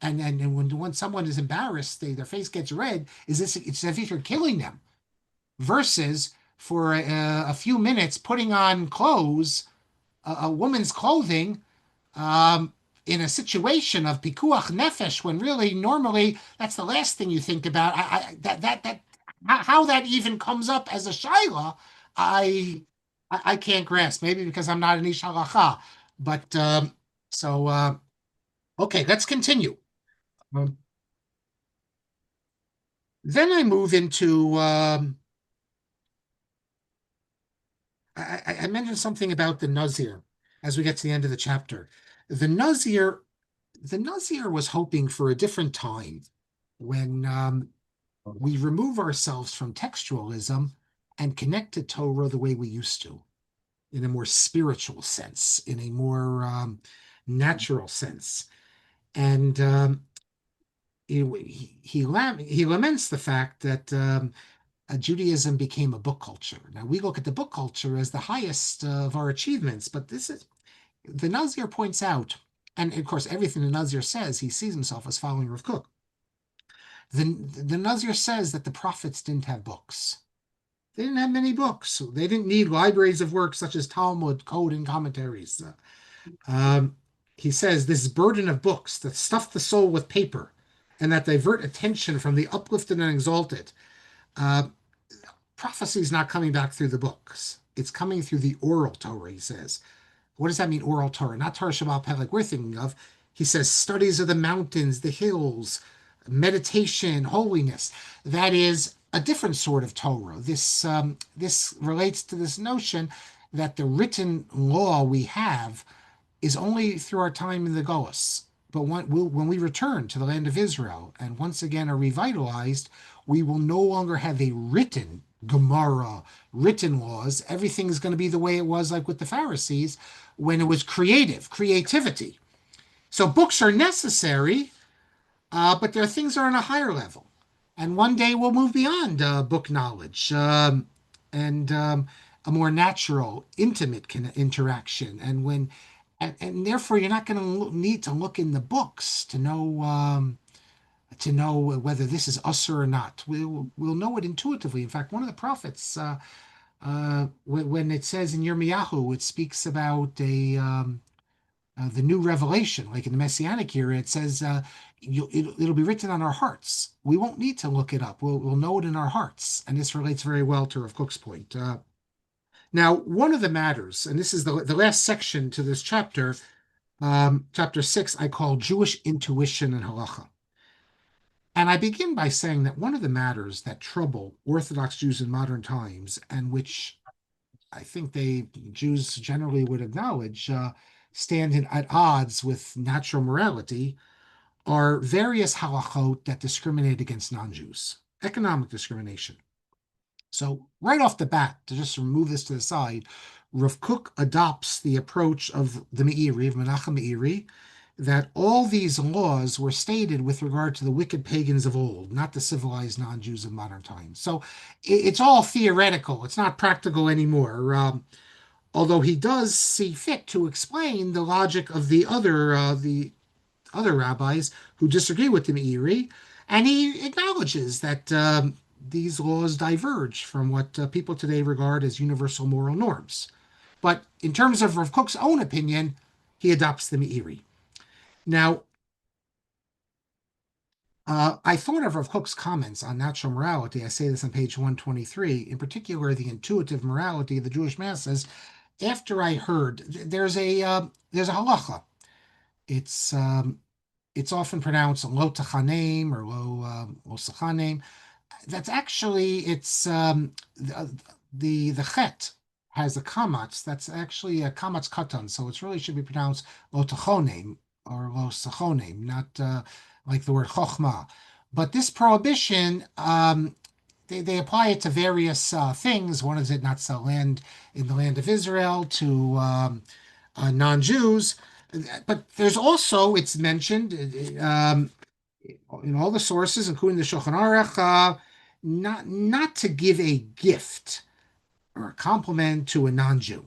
And when someone is embarrassed, their face gets red. It's as if you're killing them. Versus for a few minutes putting on clothes, a woman's clothing, um, in a situation of pikuach nefesh, when really normally that's the last thing you think about. How that even comes up as a shaila, I I can't grasp. Maybe because I'm not an ish halacha, but so okay, let's continue. Um, then I move into I mentioned something about the Nazir as we get to the end of the chapter. The Nazir, the Nazir was hoping for a different time when we remove ourselves from textualism and connect to Torah the way we used to, in a more spiritual sense, in a more natural sense. And he laments the fact that Judaism became a book culture. Now we look at the book culture as the highest of our achievements, but this is the Nazir points out, and of course everything the Nazir says, he sees himself as following Rav Kook. The Nazir says that the prophets didn't have books. They didn't have many books. They didn't need libraries of works such as Talmud, code, and commentaries. Um, he says this burden of books that stuff the soul with paper and that divert attention from the uplifted and exalted. Uh, Prophecy is not coming back through the books. It's coming through the oral Torah, he says. What does that mean, oral Torah? Not Torah Shabbat Peh like we're thinking of. He says studies of the mountains, the hills, meditation, holiness. That is a different sort of Torah. This relates to this notion that the written law we have is only through our time in the Golas. But when we return to the land of Israel and once again are revitalized, we will no longer have a written Gemara, written laws. Everything is going to be the way it was, like with the Pharisees, when it was creativity. So books are necessary, but there are things that are on a higher level. And one day we'll move beyond book knowledge and a more natural, intimate interaction. And therefore you're not going to need to look in the books to know whether this is us or not. We'll know it intuitively. In fact, one of the prophets, when it says in Yirmiyahu, it speaks about the new revelation, like in the Messianic era, it says it'll be written on our hearts. We won't need to look it up. We'll know it in our hearts. And this relates very well to Rav Kook's point. Now, one of the matters, and this is the last section to this chapter, chapter 6, I call Jewish intuition and halacha. And I begin by saying that one of the matters that trouble Orthodox Jews in modern times, and which I think Jews generally would acknowledge, at odds with natural morality, are various halachot that discriminate against non-Jews, economic discrimination. So right off the bat, to just remove this to the side, Rav Kook adopts the approach of the Meiri, of Menachem Meiri, that all these laws were stated with regard to the wicked pagans of old, not the civilized non-Jews of modern times. So it's all theoretical. It's not practical anymore. Although he does see fit to explain the logic of the other rabbis who disagree with the Meiri, and he acknowledges that these laws diverge from what people today regard as universal moral norms. But in terms of Rav Kook's own opinion, he adopts the Meiri. Now, I thought of Rav Kook's comments on natural morality. I say this on page 123, in particular, the intuitive morality of the Jewish masses. After I heard, there's a halacha. It's it's often pronounced lo tachanem or lo sachanem. That's actually the chet has a kamatz. That's actually a kamatz katan, so it really should be pronounced lo tachonem or lo sachonem, not like the word chochma. But this prohibition, they apply it to various things. One is it not sell land in the land of Israel to non-Jews, but there's also it's mentioned in all the sources, including the Shulchan Aruch, not to give a gift or a compliment to a non-Jew.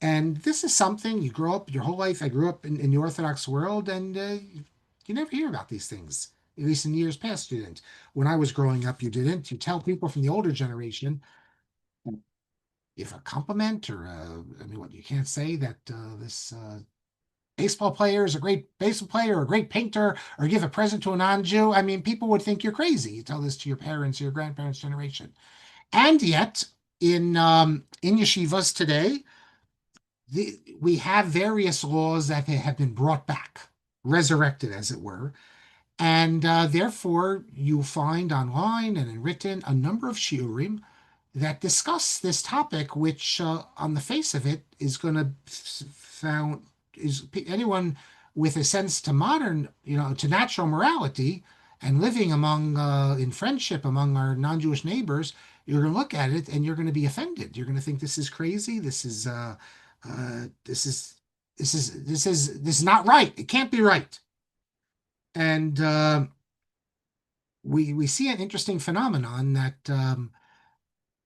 And this is something you grow up your whole life. I grew up in the Orthodox world, and you never hear about these things. At least in years past, you didn't. When I was growing up, you didn't. You tell people from the older generation, if a compliment or I mean, what you can't say that this baseball player is a great baseball player or a great painter, or give a present to a non-Jew. I mean, people would think you're crazy. You tell this to your parents, your grandparents' generation, and yet in yeshivas today, we have various laws that have been brought back, resurrected, as it were. And therefore, you'll find online and in written a number of shiurim that discuss this topic, which on the face of it is going to found is anyone with a sense to modern, to natural morality and living among in friendship among our non-Jewish neighbors, you're going to look at it and you're going to be offended. You're going to think this is crazy. Uh, this is this is not right. It can't be right. And we see an interesting phenomenon that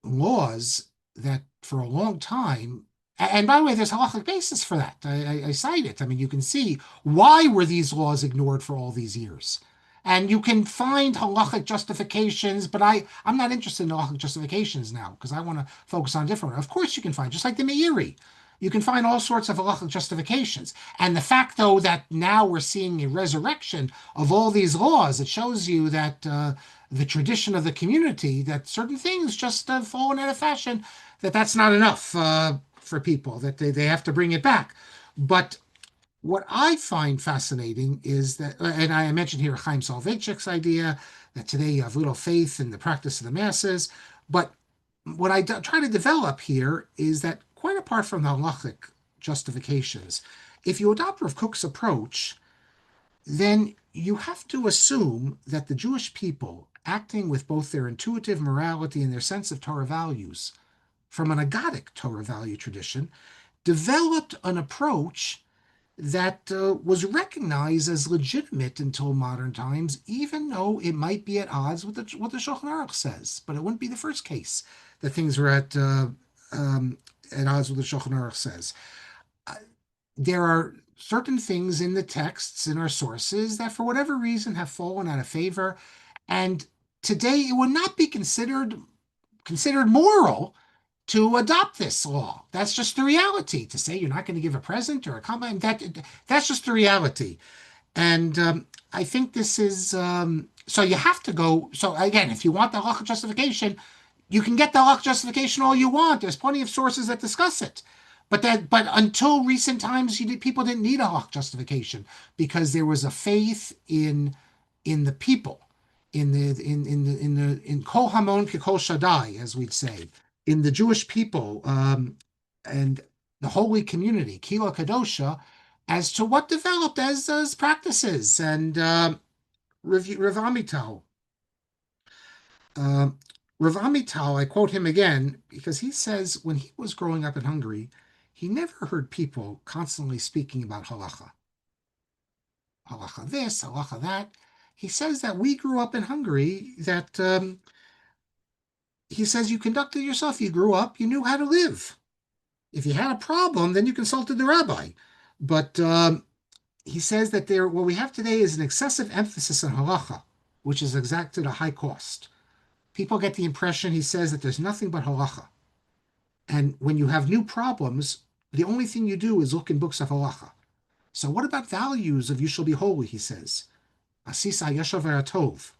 laws that for a long time, and by the way, there's a halachic basis for that. I cite it. I mean, you can see why were these laws ignored for all these years. And you can find halachic justifications, but I'm not interested in halachic justifications now because I want to focus on a different one. Of course, you can find, just like the Meiri, you can find all sorts of halachic justifications. And the fact, though, that now we're seeing a resurrection of all these laws, it shows you that the tradition of the community, that certain things just have fallen out of fashion, that's not enough for people, that they have to bring it back. But what I find fascinating is that, and I mentioned here Chaim Soloveitchik's idea that today you have little faith in the practice of the masses. But what I try to develop here is that quite apart from the halachic justifications, if you adopt Rav Kook's approach, then you have to assume that the Jewish people, acting with both their intuitive morality and their sense of Torah values from an agadic Torah value tradition, developed an approach that was recognized as legitimate until modern times, even though it might be at odds with what the Shulchan Aruch says. But it wouldn't be the first case that things were at odds with what the Shulchan Aruch says. There are certain things in the texts in our sources that, for whatever reason, have fallen out of favor, and today it would not be considered moral to adopt this law. That's just the reality. To say you're not going to give a present or a compliment, that's just the reality. And I think this is so you have to go. So again, if you want the halachic justification, you can get the halachic justification all you want. There's plenty of sources that discuss it. But until recent times, people didn't need a halachic justification because there was a faith in the people, in kol hamon kol shaddai, as we'd say, in the Jewish people, and the holy community, Kila Kadosha, as to what developed as practices. And Rav Amital, uh, Rav Amital, I quote him again because he says when he was growing up in Hungary, he never heard people constantly speaking about halacha, halacha this, halacha that. He says that we grew up in Hungary, that he says you conducted yourself, you grew up, you knew how to live. If you had a problem, then you consulted the rabbi. But he says that what we have today is an excessive emphasis on halacha, which is exacted a high cost. People get the impression, he says, that there's nothing but halacha. And when you have new problems, the only thing you do is look in books of halacha. So what about values of you shall be holy, he says. Asisa yashav tov.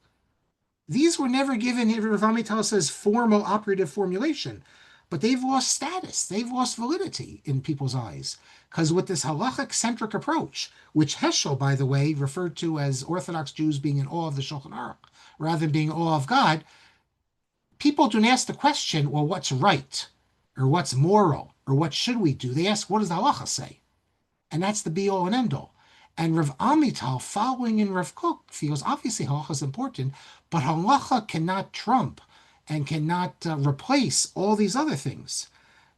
These were never given, Rav Amital says, formal operative formulation, but they've lost status. They've lost validity in people's eyes. Because with this halachic-centric approach, which Heschel, by the way, referred to as Orthodox Jews being in awe of the Shulchan Aruch, rather than being in awe of God, people don't ask the question, well, what's right? Or what's moral? Or what should we do? They ask, what does the halacha say? And that's the be-all and end-all. And Rav Amital, following in Rav Kook, feels obviously halacha is important, but halacha cannot trump and cannot replace all these other things.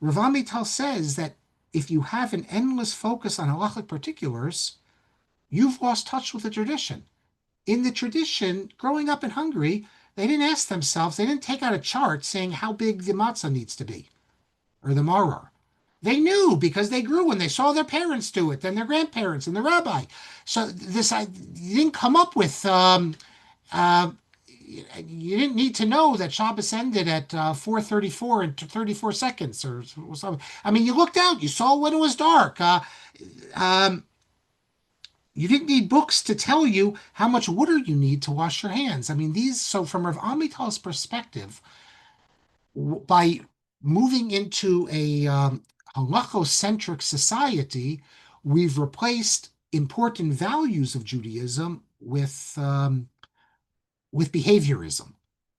Rav Amital says that if you have an endless focus on halachic particulars, you've lost touch with the tradition. In the tradition, growing up in Hungary, they didn't ask themselves, they didn't take out a chart saying how big the matzah needs to be or the maror. They knew because they grew and they saw their parents do it, then their grandparents and the rabbi. So this you didn't come up with. You didn't need to know that Shabbos ended at 4:34 and 34 seconds or something. I mean, you looked out, you saw when it was dark. You didn't need books to tell you how much water you need to wash your hands. I mean, so from Rav Amital's perspective, by moving into a halachocentric society, we've replaced important values of Judaism with behaviorism.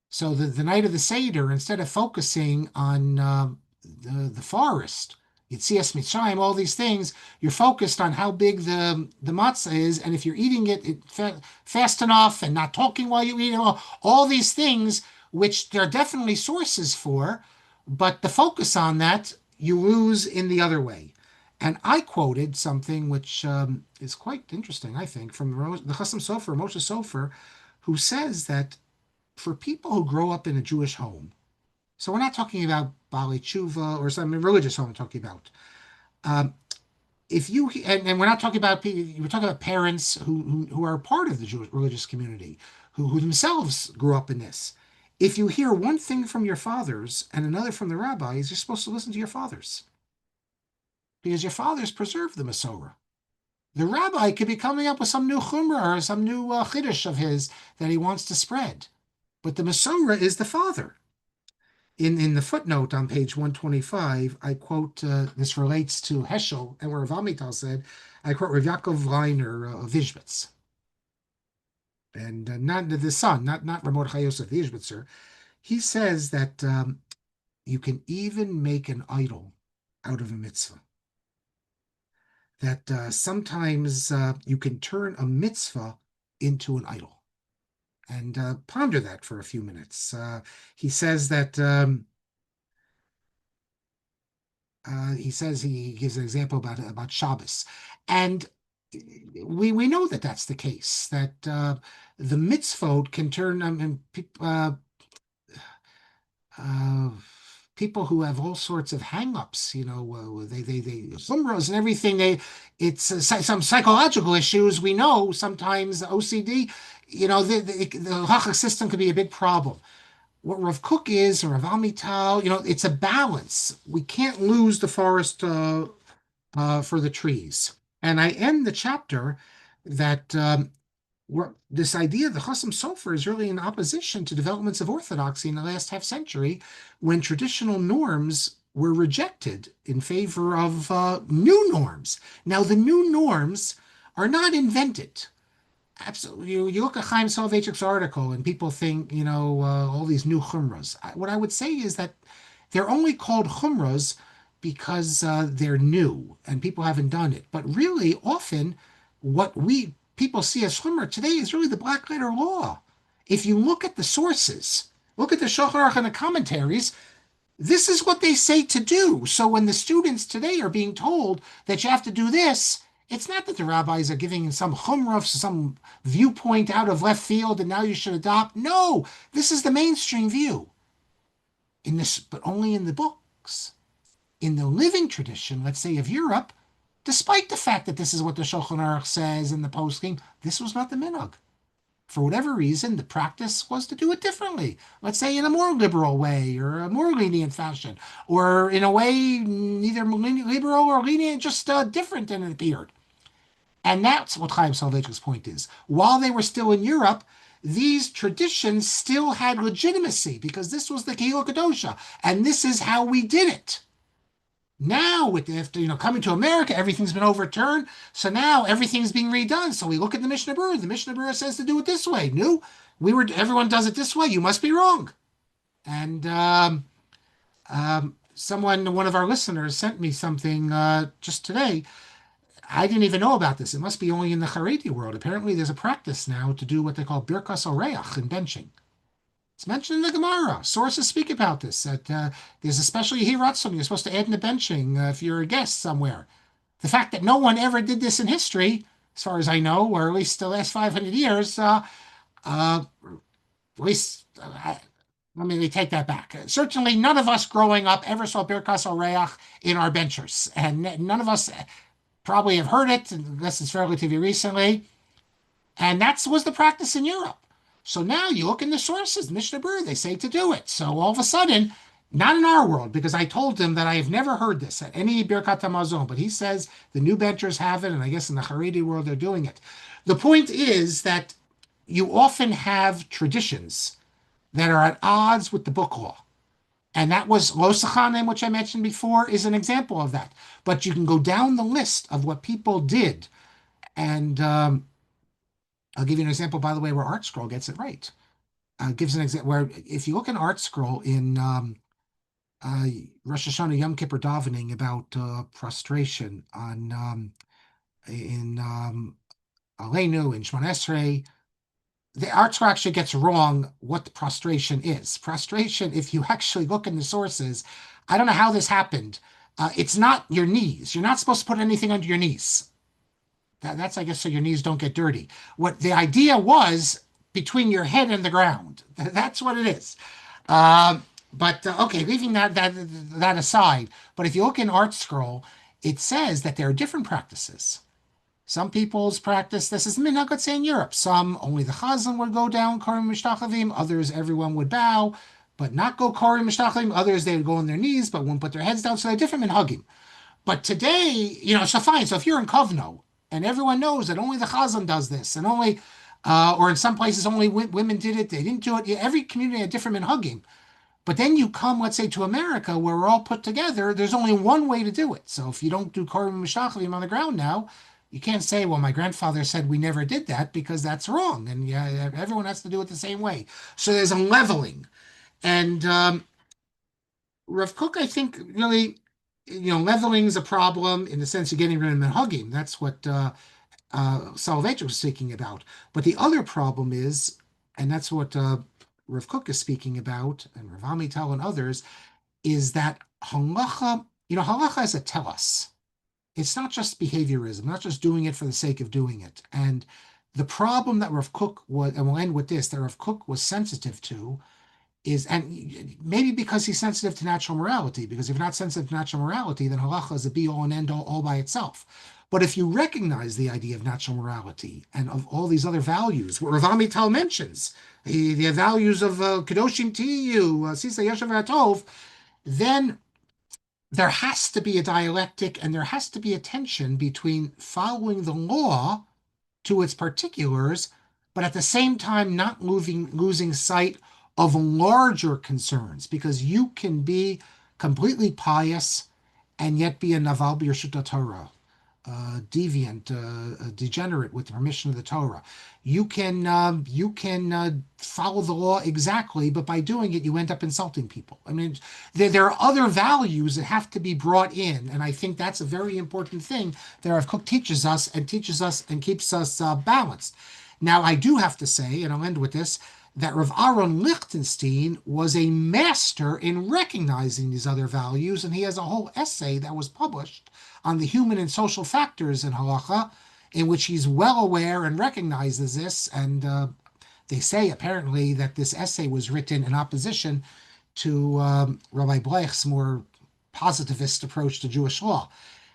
So the night of the Seder, instead of focusing on the forest, Yetzias Mitzrayim, all these things, you're focused on how big the matzah is, and if you're eating it fast enough and not talking while you eat it, all these things, which there are definitely sources for, but the focus on that you lose in the other way. And I quoted something which is quite interesting, I think, from the Chasam Sofer, Moshe Sofer, who says that for people who grow up in a Jewish home, so we're not talking about Bali Tshuva or some religious home, we're talking about. Um, if you and we're not talking about we're talking about parents who are part of the Jewish religious community, who themselves grew up in this. If you hear one thing from your fathers and another from the rabbis, you're supposed to listen to your fathers because your fathers preserved the Masorah. The rabbi could be coming up with some new chumrah or some new chiddush of his that he wants to spread, but the Masorah is the father. In the footnote on page 125, I quote, this relates to Heschel, and where Rav Amital said, I quote Rav Yaakov Reiner of Eybschuetz, and not the son, not Ramot Chayos of Eybschutzer. He says that you can even make an idol out of a mitzvah. That sometimes you can turn a mitzvah into an idol. And ponder that for a few minutes. He says that he gives an example about Shabbos, and we know that that's the case. That the mitzvot can turn. Uh, People who have all sorts of hang-ups, they chumras and everything. It's some psychological issues. We know sometimes OCD. The halachic system could be a big problem. What Rav Kook is, or Rav Amital, it's a balance. We can't lose the forest for the trees. And I end the chapter that this idea of the Chasam Sofer is really in opposition to developments of orthodoxy in the last half century, when traditional norms were rejected in favor of new norms. Now, the new norms are not invented. Absolutely. You look at Chaim Soloveitchik's article and people think, all these new chumras. What I would say is that they're only called chumras because they're new and people haven't done it. But really, often, what we people see as chumrah today is really the black letter law. If you look at the sources, look at the Shulchan Aruch and the commentaries, this is what they say to do. So when the students today are being told that you have to do this, it's not that the rabbis are giving some chumrah, some viewpoint out of left field, and now you should adopt. No, this is the mainstream view. In this, but only in the books. In the living tradition, let's say of Europe, despite the fact that this is what the Shulchan Aruch says in the posting, this was not the minhag. For whatever reason, the practice was to do it differently. Let's say in a more liberal way, or a more lenient fashion, or in a way neither liberal or lenient, just different than it appeared. And that's what Chaim Soloveitchik's point is. While they were still in Europe, these traditions still had legitimacy because this was the Kehillah Kadosha, and this is how we did it. Now, after coming to America, everything's been overturned. So now everything's being redone. So we look at the Mishnah Berurah. The Mishnah Berurah says to do it this way. No, everyone does it this way. You must be wrong. And one of our listeners, sent me something just today. I didn't even know about this. It must be only in the Haredi world. Apparently, there's a practice now to do what they call birkas oreach in benching. It's mentioned in the Gemara. Sources speak about this. That there's especially hiratzon you're supposed to add in the benching if you're a guest somewhere. The fact that no one ever did this in history, as far as I know, or at least the last 500 years, at least let me take that back. Certainly, none of us growing up ever saw birkas oreach in our benchers, and none of us probably have heard it unless it's relatively recently. And that was the practice in Europe. So now you look in the sources, Mishnah Berurah, they say to do it. So all of a sudden, not in our world, because I told him that I have never heard this at any Birkat HaMazon, but he says the new benchers have it, and I guess in the Haredi world they're doing it. The point is that you often have traditions that are at odds with the book law. And that was Lo Sachanim, which I mentioned before, is an example of that. But you can go down the list of what people did, and I'll give you an example, by the way, where Art Scroll gets it right. Gives an example where if you look in Art Scroll in Rosh Hashanah Yom Kippur davening about prostration in Aleinu, in Shemon Esrei, the Art Scroll actually gets wrong what the prostration is. Prostration, if you actually look in the sources, I don't know how this happened. It's not your knees. You're not supposed to put anything under your knees. That's, I guess, so your knees don't get dirty. What the idea was between your head and the ground. That's what it is. But okay, leaving that aside. But if you look in Art Scroll, it says that there are different practices. Some people's practice, this is minhag, let's say in Europe. Some only the chazan would go down karim mishtachavim. Others, everyone would bow, but not go karim mishtachavim. Others, they would go on their knees, but wouldn't put their heads down. So they're different minhagim. But today, so fine. So if you're in Kovno and everyone knows that only the Chazan does this, and only, or in some places only women did it, they didn't do it. Yeah, every community had different minhagim. But then you come, let's say, to America, where we're all put together. There's only one way to do it. So if you don't do Korim Mishachlim on the ground now, you can't say, "Well, my grandfather said we never did that," because that's wrong. And yeah, everyone has to do it the same way. So there's a leveling, and Rav Kook, I think, really, leveling is a problem in the sense of getting rid of minhagim. That's what Soloveitchik was speaking about. But the other problem is, and that's what Rav Kook is speaking about, and Rav Amital and others, is that halacha, halacha is a telos. It's not just behaviorism, not just doing it for the sake of doing it. And the problem that Rav Kook was, and we'll end with this, that Rav Kook was sensitive to is, and maybe because he's sensitive to natural morality, because if you're not sensitive to natural morality, then halacha is a be all and end all by itself. But if you recognize the idea of natural morality and of all these other values, what Rav Amital mentions, the values of Kedoshim Tiyu, Sisa Yeshav Atov, then there has to be a dialectic and there has to be a tension between following the law to its particulars, but at the same time not losing sight of larger concerns, because you can be completely pious and yet be a naval b'yershut Torah, deviant, degenerate with the permission of the Torah. You can follow the law exactly, but by doing it, you end up insulting people. I mean, there are other values that have to be brought in, and I think that's a very important thing that Rav Kook teaches us and keeps us balanced. Now, I do have to say, and I'll end with this, that Rav Aaron Lichtenstein was a master in recognizing these other values, and he has a whole essay that was published on the human and social factors in halacha, in which he's well aware and recognizes this. And they say apparently that this essay was written in opposition to Rabbi Blech's more positivist approach to Jewish law.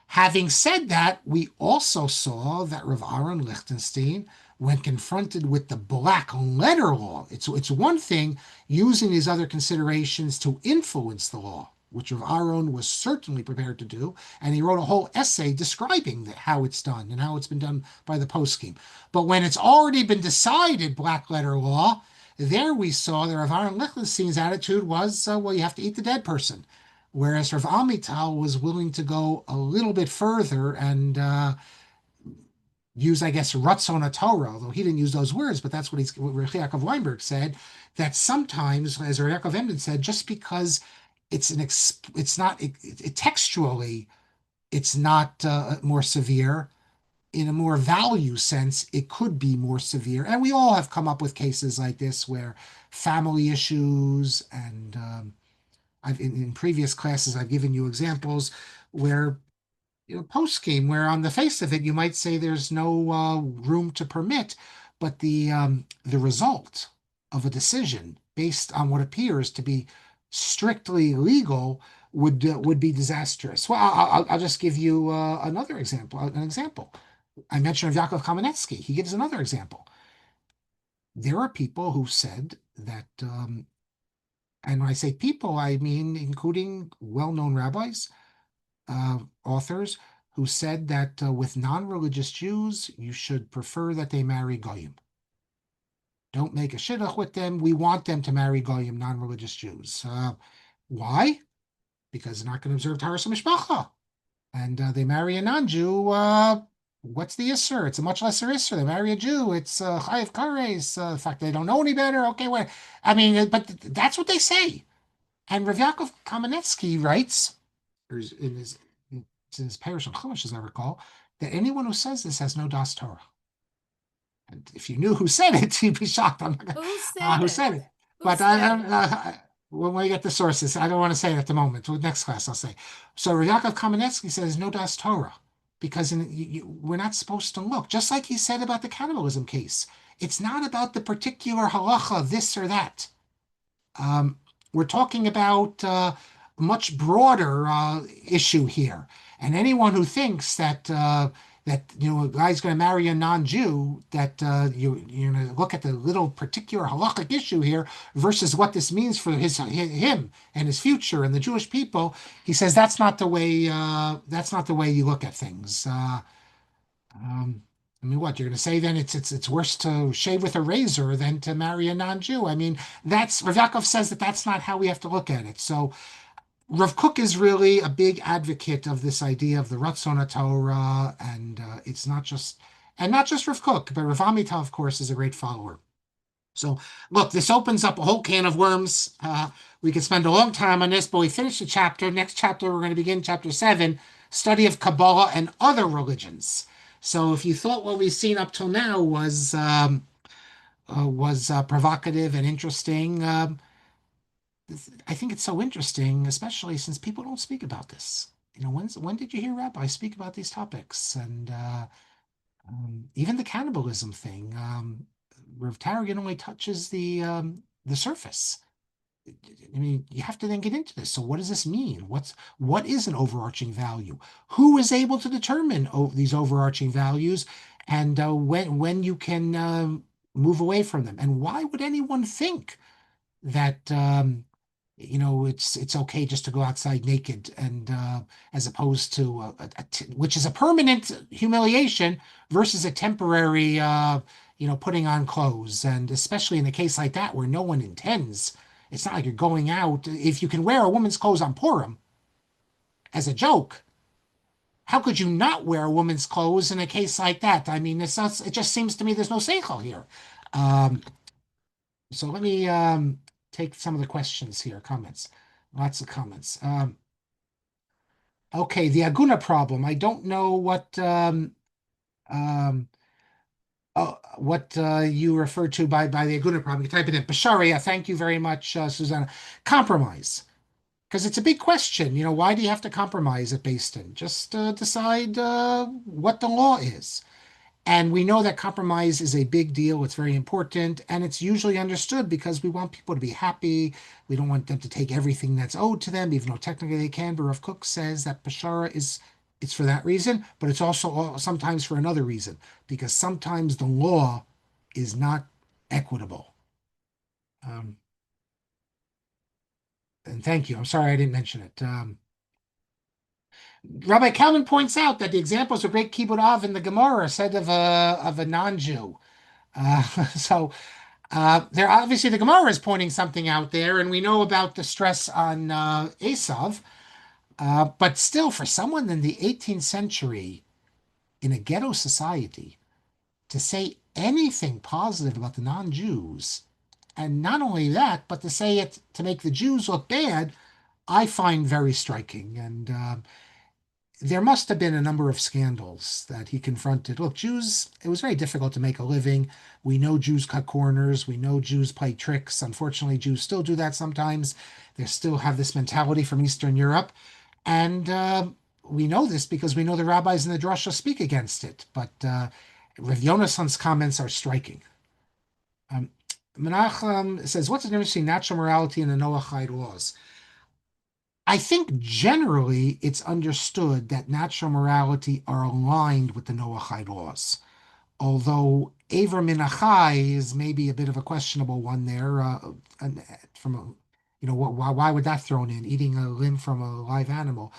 Having said that, we also saw that Rav Aaron Lichtenstein, when confronted with the black letter law, it's one thing using these other considerations to influence the law, which Rav Aaron was certainly prepared to do, and he wrote a whole essay describing how it's done and how it's been done by the poskim. But when it's already been decided black letter law, there we saw that Rav Aaron Lichtenstein's attitude was, well, you have to eat the dead person. Whereas Rav Amital was willing to go a little bit further and use, I guess, Ratzon Torah, although he didn't use those words, but that's what Rav Yaakov Weinberg said, that sometimes, as Rav Yaakov Emden said, just because it's not textually, it's not more severe. In a more value sense, it could be more severe. And we all have come up with cases like this where family issues and I've in previous classes I've given you examples where post game where on the face of it you might say there's no room to permit, but the result of a decision based on what appears to be strictly legal would be disastrous. Well, I'll just give you another example. An example. I mentioned of Yaakov Kamenetsky. He gives another example. There are people who said that and when I say people, I mean including well-known rabbis, authors, who said that with non-religious Jews, you should prefer that they marry goyim. Don't make a shidduch with them. We want them to marry goyim, non-religious Jews. Why? Because they're not going to observe Taharas Mishpacha. And they marry a non-Jew. What's the Isser? It's a much lesser Isser. They marry a Jew. It's Chayiv Kares. The fact they don't know any better. Okay, well, I mean, but that's what they say. And Rav Yaakov Kamenetsky writes, or in his parish on Chumash, as I recall, that anyone who says this has no Das Torah. And if you knew who said it, you'd be shocked. I'm not Who said who it? said it. Who But said it? when we get the sources, I don't want to say it at the moment. Well, next class, I'll say. So Yaakov Kamenetsky says no das Torah because we're not supposed to look. Just like he said about the cannibalism case, it's not about the particular halacha, this or that. Um, we're talking about a much broader issue here, and anyone who thinks that a guy's going to marry a non-Jew, that you're going to look at the little particular halachic issue here versus what this means for him and his future and the Jewish people. He says that's not the way you look at things. I mean, what you're going to say then? It's worse to shave with a razor than to marry a non-Jew. I mean, that's Rav Yaakov says that that's not how we have to look at it. So Rav Kook is really a big advocate of this idea of the Ratzon Torah, and it's not just Rav Kook, but Rav Amital, of course, is a great follower. So, look, this opens up a whole can of worms. We could spend a long time on this, but we finished the chapter. Next chapter, we're going to begin chapter 7, study of Kabbalah and other religions. So, if you thought what we've seen up till now was provocative and interesting, I think it's so interesting, especially since people don't speak about this. When did you hear rabbis speak about these topics? And even the cannibalism thing, Rav Tarragon only touches the surface. I mean, you have to then get into this. So, what does this mean? What is an overarching value? Who is able to determine these overarching values, and when you can move away from them? And why would anyone think that it's okay just to go outside naked and as opposed to which is a permanent humiliation versus a temporary putting on clothes, and especially in a case like that where no one intends. It's not like you're going out. If you can wear a woman's clothes on Purim as a joke, how could you not wear a woman's clothes in a case like that? I mean, it just seems to me there's no seichel here. um, so let me take some of the questions here, comments. Lots of comments. Okay, the Aguna problem. I don't know um, what you refer to by the Aguna problem. You type it in. Basharia, thank you very much, Susanna. Compromise. Because it's a big question. Why do you have to compromise at Based Just decide what the law is. And we know that compromise is a big deal. It's very important. And it's usually understood because we want people to be happy. We don't want them to take everything that's owed to them, even though technically they can. But Rav Kook says that Bashara it's for that reason, but it's also sometimes for another reason, because sometimes the law is not equitable. Um, and thank you. I'm sorry I didn't mention it. Rabbi Calvin points out that the examples of Great Kibbutz Av in the Gemara are said of a non-Jew. So there obviously the Gemara is pointing something out there, and we know about the stress on Esav. But still, for someone in the 18th century in a ghetto society to say anything positive about the non-Jews, and not only that, but to say it to make the Jews look bad, I find very striking. And there must have been a number of scandals that he confronted. Look, Jews, it was very difficult to make a living. We know Jews cut corners. We know Jews play tricks. Unfortunately, Jews still do that sometimes. They still have this mentality from Eastern Europe. And we know this because we know the rabbis in the drasha speak against it. But Rav Yonason's comments are striking. Um, Menachem says, what's the difference between natural morality and the Noahide laws? I think generally it's understood that natural morality are aligned with the Noahide laws, although Aver Minachai is maybe a bit of a questionable one there. From a, why would that thrown in? Eating a limb from a live animal,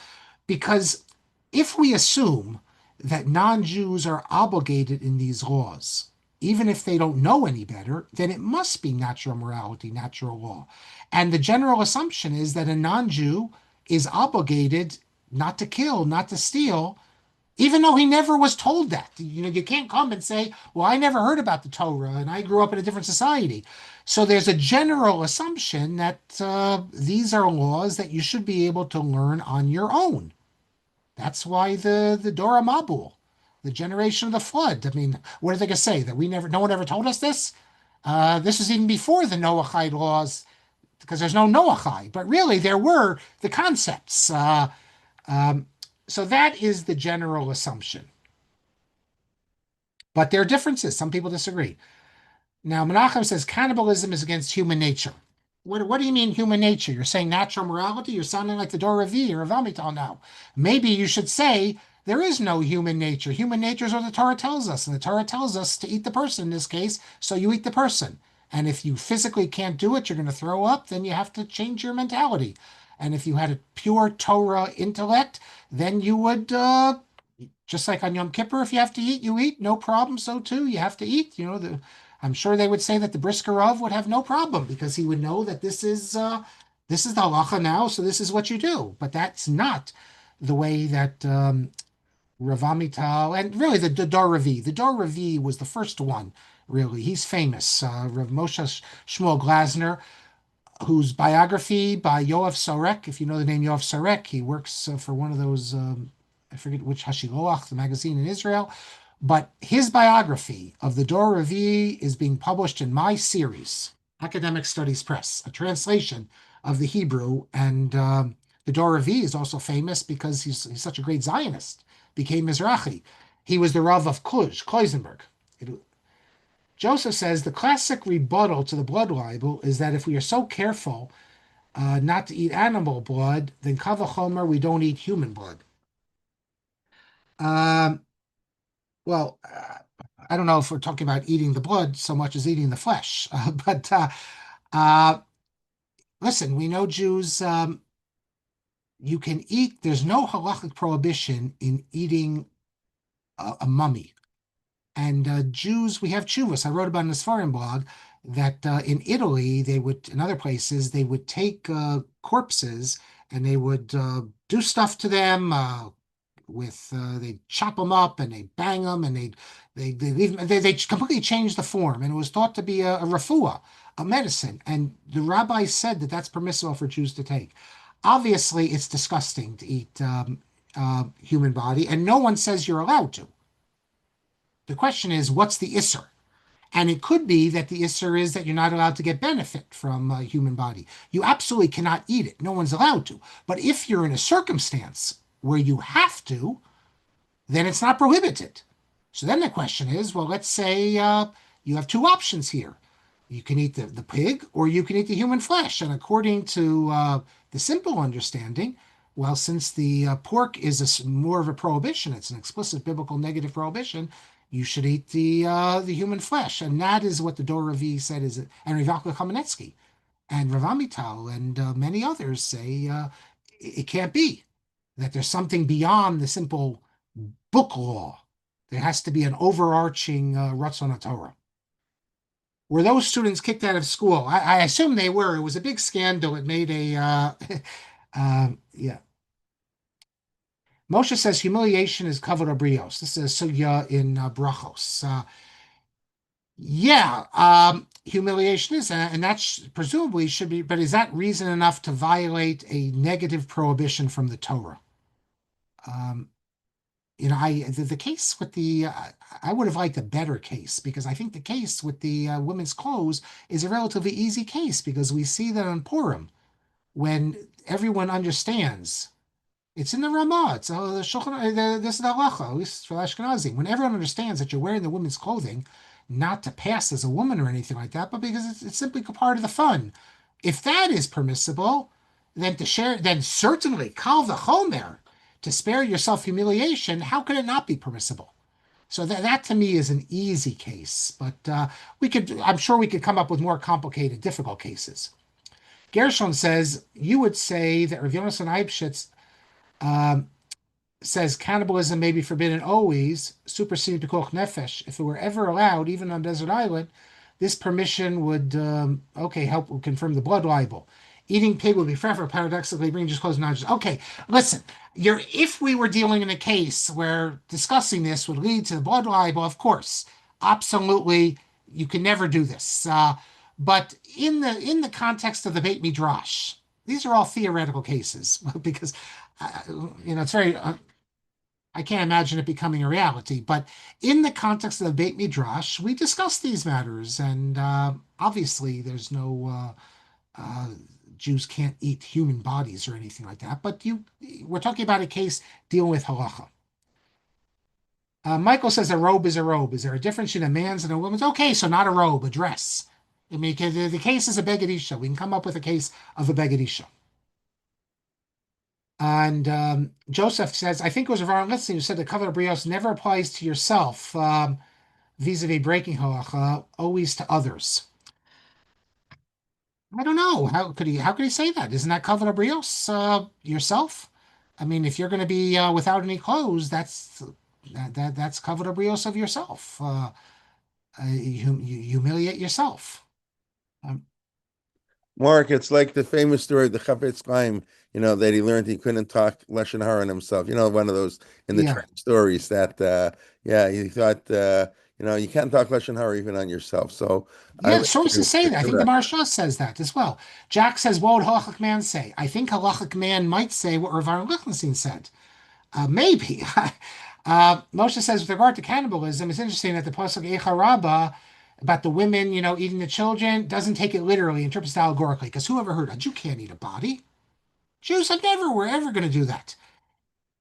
because if we assume that non-Jews are obligated in these laws, even if they don't know any better, then it must be natural morality, natural law. And the general assumption is that a non-Jew is obligated not to kill, not to steal, even though he never was told that. You can't come and say, well, I never heard about the Torah and I grew up in a different society. So there's a general assumption that these are laws that you should be able to learn on your own. That's why the Dora Mabul, the generation of the flood. I mean, what are they going to say? That no one ever told us this? This is even before the Noahide laws because there's no Noachai, but really there were the concepts. Um, so that is the general assumption. But there are differences. Some people disagree. Now, Menachem says cannibalism is against human nature. What do you mean human nature? You're saying natural morality? You're sounding like the Dor Revi or Amital now. Maybe you should say there is no human nature. Human nature is what the Torah tells us. And the Torah tells us to eat the person in this case, so you eat the person. And if you physically can't do it, you're going to throw up, then you have to change your mentality. And if you had a pure Torah intellect, then you would just like on Yom Kippur, if you have to eat, you eat, no problem. So too, you have to eat. I'm sure they would say that the brisker of would have no problem because he would know that this is the halacha now, so this is what you do. But that's not the way that Rav Amital and really the Dor Revi. The Dor Revi was the first one. Really, he's famous. Rav Moshe Shmuel Glasner, whose biography by Yoav Sorek, if you know the name Yoav Sorek, he works for one of those, I forget which, Hashiloach, the magazine in Israel. But his biography of the Dor Revi is being published in my series, Academic Studies Press, a translation of the Hebrew. And the Dor Revi is also famous because he's such a great Zionist, became Mizrahi. He was the Rav of Cluj, Kloisenberg. Joseph says the classic rebuttal to the blood libel is that if we are so careful not to eat animal blood, then kavachomer we don't eat human blood. Um, well, I don't know if we're talking about eating the blood so much as eating the flesh, but uh, listen, we know Jews. You can eat. There's no halachic prohibition in eating a mummy. And Jews, we have chuvas. I wrote about in the Sfarim blog that in Italy, they would, in other places, they would take corpses and they would do stuff to them they'd chop them up and they'd bang them and they leave they completely changed the form and it was thought to be a refuah, a medicine. And the rabbi said that that's permissible for Jews to take. Obviously, it's disgusting to eat human body, and no one says you're allowed to. The question is, what's the Isser? And it could be that the Isser is that you're not allowed to get benefit from a human body. You absolutely cannot eat it. No one's allowed to. But if you're in a circumstance where you have to, then it's not prohibited. So then the question is, well, let's say you have two options here. You can eat the pig or you can eat the human flesh. And according to the simple understanding, well, since the pork is more of a prohibition, it's an explicit biblical negative prohibition, you should eat the human flesh. And that is what the Dor Revi said, and Rav Kamenetsky and Rav Amital and many others say it can't be, that there's something beyond the simple book law. There has to be an overarching Ratzon Torah. Were those students kicked out of school? I assume they were. It was a big scandal. It made yeah. Moshe says humiliation is kavod abrios. This is a sugya in Brachos. Yeah, humiliation is, and that's presumably should be, but is that reason enough to violate a negative prohibition from the Torah? Um, the case with I would have liked a better case because I think the case with the women's clothes is a relatively easy case because we see that on Purim when everyone understands. It's in the Ramah. It's the Shulchan. This is the halacha, at least for Ashkenazim. When everyone understands that you're wearing the women's clothing, not to pass as a woman or anything like that, but because it's simply part of the fun. If that is permissible, then to share, then certainly kal v'chomer, to spare yourself humiliation. How could it not be permissible? So that to me is an easy case, but I'm sure we could come up with more complicated, difficult cases. Gershon says you would say that Rav Yonasan Eybschuetz says cannibalism may be forbidden always, superseding pikuach nefesh. If it were ever allowed, even on desert island, this permission would help confirm the blood libel. Eating pig would be preferable, paradoxically, bring just close knowledge. Okay, listen, if we were dealing in a case where discussing this would lead to the blood libel, of course, absolutely, you can never do this. But in the context of the Beit Midrash, these are all theoretical cases because it's very. I can't imagine it becoming a reality. But in the context of the Beit Midrash, we discuss these matters, and obviously, there's no uh, Jews can't eat human bodies or anything like that. But we're talking about a case dealing with halacha. Michael says a robe is a robe. Is there a difference in a man's and a woman's? Okay, so not a robe, a dress. I mean, the case is a begedisha. We can come up with a case of a begedisha. And Joseph says, I think it was Aaron Litzny who said the covenant of brios never applies to yourself, vis-a-vis breaking halacha, always to others. I don't know. How could he say that? Isn't that covenant of brios yourself? I mean, if you're going to be without any clothes, that's covenant of brios of yourself. You humiliate yourself. Um, Mark, it's like the famous story of the Chafetz Chaim, that he learned he couldn't talk Lashon Hara on himself. One of those in the yeah, train stories that, yeah, he thought, you can't talk Lashon Hara even on yourself. So I yeah. would agree Sources with say you. that. I think the Correct. Maharsha says that as well. Jack says, "What would halachic man say?" I think halachic man might say what Rav Aaron Lichtenstein said. Maybe. Moshe says, with regard to cannibalism, it's interesting that the pasuk Eicha Rabbah about the women, eating the children, doesn't take it literally, interprets it allegorically. Because who ever heard a Jew can't eat a body? Jews have never were ever going to do that.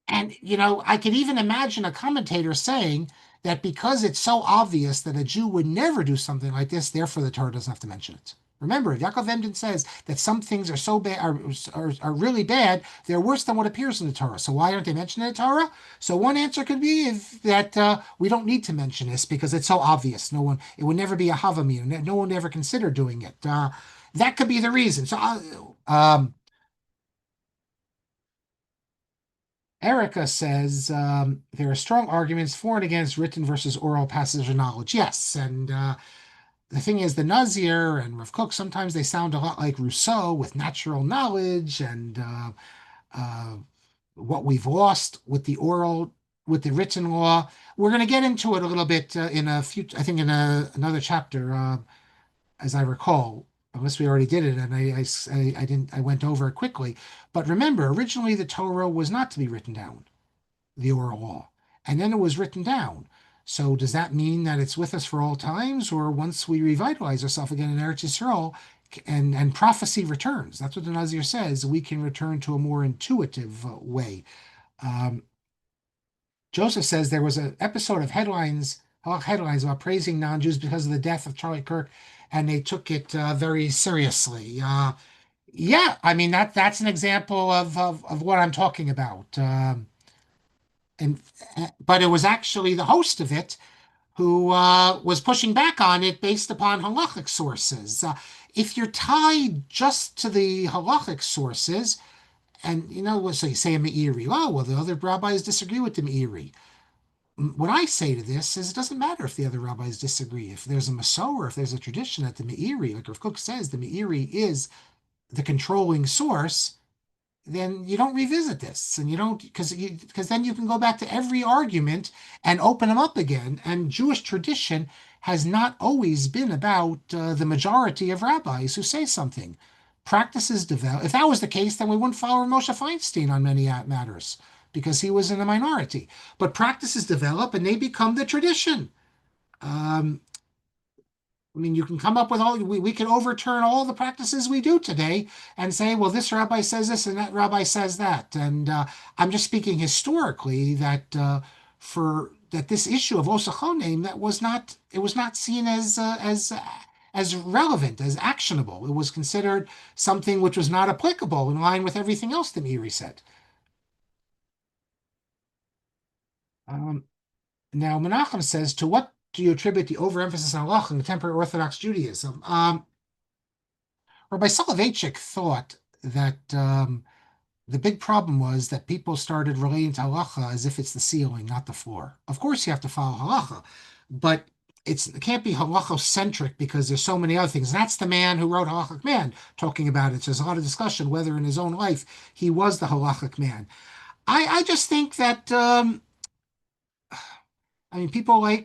And, I could even imagine a commentator saying that because it's so obvious that a Jew would never do something like this, therefore the Torah doesn't have to mention it. Remember, Yaakov Emden says that some things are so bad, are really bad, they're worse than what appears in the Torah. So why aren't they mentioned in the Torah? So one answer could be that we don't need to mention this because it's so obvious. It would never be a havamim. No one ever considered doing it. That could be the reason. So, Erica says there are strong arguments for and against written versus oral passage of knowledge. Yes, and the thing is, the Nazir and Rav Kook sometimes they sound a lot like Rousseau with natural knowledge and uh, what we've lost with the oral, with the written law. We're going to get into it a little bit in a few, I think, in another chapter, as I recall. Unless we already did it, and I didn't, I went over it quickly. But remember, originally the Torah was not to be written down, the oral law, and then it was written down. So does that mean that it's with us for all times, or once we revitalize ourselves again in Eretz Yisrael, and prophecy returns? That's what the Nazir says. We can return to a more intuitive way. Um, Joseph says there was an episode of headlines about praising non-Jews because of the death of Charlie Kirk, and they took it very seriously. Yeah, I mean that's an example of what I'm talking about. And but it was actually the host of it who was pushing back on it based upon halachic sources. If you're tied just to the halachic sources, and so you say a Meiri, oh well, the other rabbis disagree with the Meiri. What I say to this is it doesn't matter if the other rabbis disagree. If there's a Masorah, or if there's a tradition that the Meiri, like Rav Kook says, the Meiri is the controlling source, then you don't revisit this, and you don't, because then you can go back to every argument and open them up again. And Jewish tradition has not always been about the majority of rabbis who say something. Practices develop. If that was the case, then we wouldn't follow Moshe Feinstein on many matters because he was in the minority. But practices develop and they become the tradition. Um, I mean, you can come up with we can overturn all the practices we do today and say, well, this rabbi says this and that rabbi says that. And I'm just speaking historically that for that this issue of Osachonim, it was not seen as relevant, as actionable. It was considered something which was not applicable in line with everything else that Meiri said. Um, Now, Menachem says, to what do you attribute the overemphasis on halacha in contemporary Orthodox Judaism? Rabbi Soloveitchik thought that the big problem was that people started relating to halacha as if it's the ceiling, not the floor. Of course, you have to follow halacha, but it can't be halacha centric because there's so many other things. And that's the man who wrote Halachic Man talking about it. So there's a lot of discussion whether in his own life he was the halachic man. I just think that I mean people I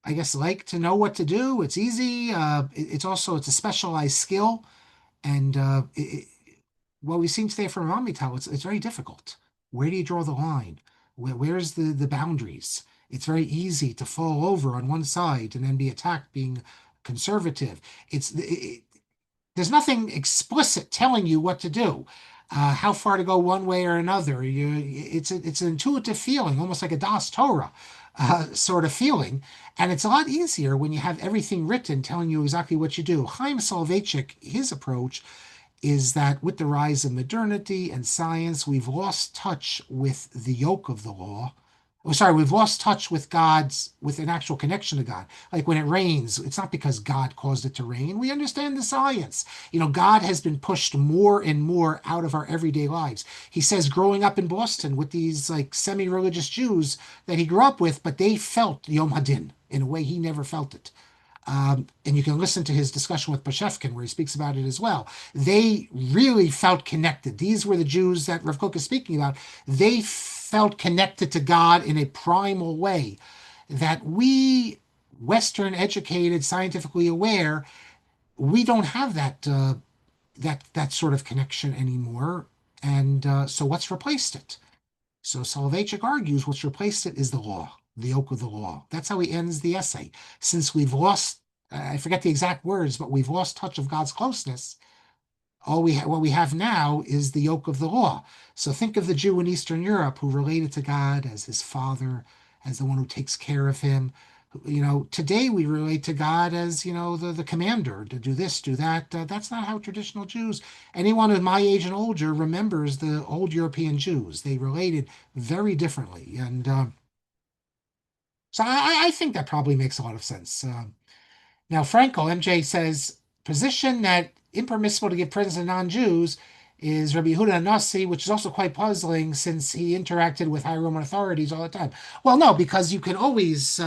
guess like to know what to do. It's easy. It's a specialized skill. And what we've seen today from Amital, it's very difficult. Where do you draw the line? Where's the boundaries? It's very easy to fall over on one side and then be attacked being conservative. there's nothing explicit telling you what to do, how far to go one way or another. It's an intuitive feeling, almost like a Das Torah sort of feeling. And it's a lot easier when you have everything written telling you exactly what you do. Chaim Soloveitchik, his approach is that with the rise of modernity and science, we've lost touch with the yoke of the law. Oh, sorry, we've lost touch with with an actual connection to God. Like when it rains, it's not because God caused it to rain. We understand the science. God has been pushed more and more out of our everyday lives. He says growing up in Boston with these like semi-religious Jews that he grew up with, but they felt Yom Hadin in a way he never felt it. And you can listen to his discussion with Bashevkin, where he speaks about it as well. They really felt connected. These were the Jews that Rav Kook is speaking about. They felt connected to God in a primal way that we, Western educated, scientifically aware, we don't have that sort of connection anymore. And so what's replaced it? So Soloveitchik argues what's replaced it is the law, the yoke of the law. That's how he ends the essay. Since we've lost, I forget the exact words, but we've lost touch of God's closeness. What we have now is the yoke of the law. So think of the Jew in Eastern Europe who related to God as his father, as the one who takes care of him. Today we relate to God as, the commander to do this, do that. That's not how traditional Jews, anyone of my age and older remembers the old European Jews. They related very differently. And so I think that probably makes a lot of sense. Now, Frankel, MJ says, position that impermissible to give presents to non-Jews is Rabbi Yehuda Nasi, which is also quite puzzling since he interacted with high Roman authorities all the time. Well, no, because you can always,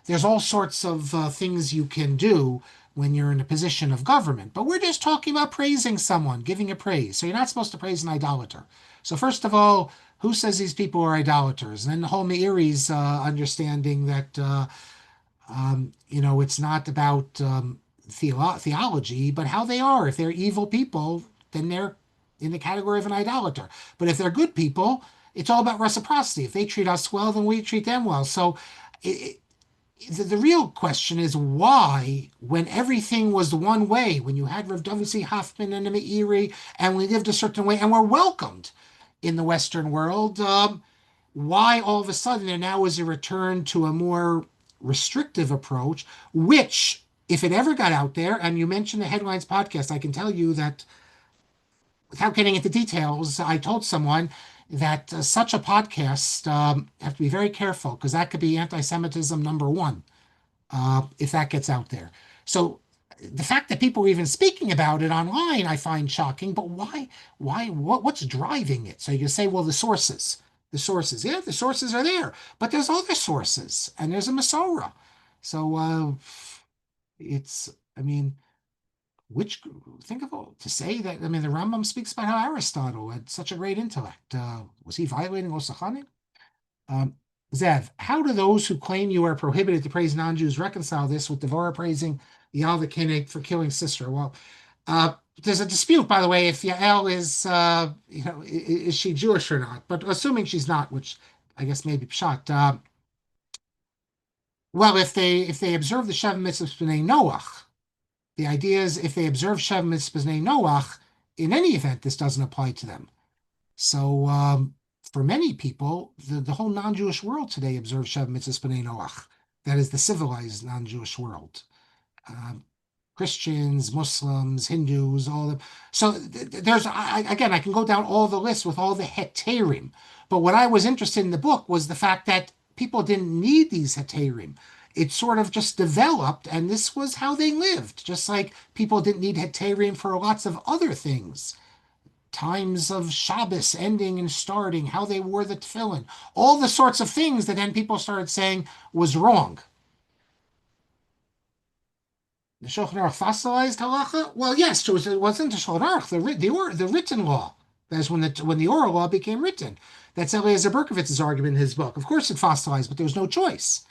there's all sorts of things you can do when you're in a position of government. But we're just talking about praising someone, giving a praise. So you're not supposed to praise an idolater. So first of all, who says these people are idolaters? And then the whole Meiri's understanding that it's not about theology, but how they are. If they're evil people, then they're in the category of an idolater. But if they're good people, it's all about reciprocity. If they treat us well, then we treat them well. So the real question is why, when everything was one way, when you had Rav David C. Hoffman and the Meiri, and we lived a certain way, and were welcomed in the Western world, why all of a sudden there now is a return to a more restrictive approach, which, if it ever got out there, and you mentioned the Headlines podcast, I can tell you that without getting into details, I told someone that such a podcast have to be very careful because that could be anti-Semitism number one if that gets out there. So the fact that people are even speaking about it online, I find shocking. But why? What's driving it? So you can say, well, the sources. Yeah, the sources are there, but there's other sources, and there's a Masorah. So I mean, which think of all to say that. I mean, the Rambam speaks about how Aristotle had such a great intellect. Was he violating Osachanim? Zev, how do those who claim you are prohibited to praise non-Jews reconcile this with Devorah praising Yael the Kohen for killing sister? Well, there's a dispute, by the way, if Yael is she Jewish or not? But assuming she's not, which I guess maybe pshat. Well, if they observe the Sheva Mitzvahs B'nai Noach, the idea is if they observe Sheva Mitzvahs B'nai Noach, in any event, this doesn't apply to them. So for many people, the whole non-Jewish world today observes Sheva Mitzvahs B'nai Noach. That is the civilized non-Jewish world. Christians, Muslims, Hindus, all of them. So again, I can go down all the lists with all the heterim. But what I was interested in the book was the fact that people didn't need these heterim. It sort of just developed, and this was how they lived. Just like people didn't need heterim for lots of other things. Times of Shabbos ending and starting, how they wore the tefillin, all the sorts of things that then people started saying was wrong. The Shulchan Aruch fossilized halacha? Well, yes, it wasn't the Shulchan Aruch, the written law. That's when the oral law became written. That's Eliezer Berkovitz's argument in his book. Of course it fossilized, but there was no choice.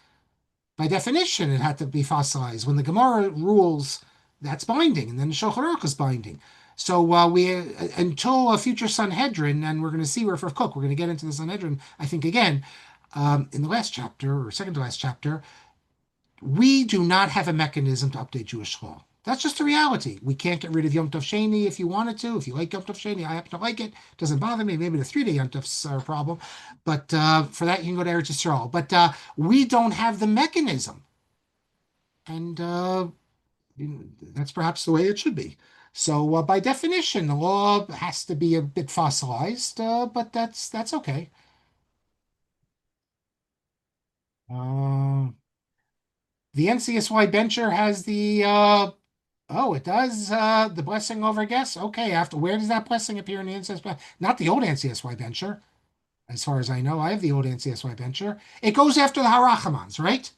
By definition, it had to be fossilized. When the Gemara rules, that's binding, and then the Shulchan Aruch is binding. So until a future Sanhedrin, and we're going to see where for Cook, we're going to get into the Sanhedrin, I think again, in the last chapter, or second to last chapter, we do not have a mechanism to update Jewish law. That's just a reality. We can't get rid of Yom Tov Sheni if you wanted to. If you like Yom Tov Sheni, I happen to like it. Doesn't bother me. Maybe the 3-day Yom Tov's a problem. But for that, you can go to Eretz Yisrael. But we don't have the mechanism. And that's perhaps the way it should be. So by definition, the law has to be a bit fossilized, but that's okay. Uh, the NCSY bencher has the oh, it does the blessing over guess. Okay, after where does that blessing appear in the NCSY? Not the old NCSY bencher, as far as I know. I have the old NCSY bencher. It goes after the Harachamans, right?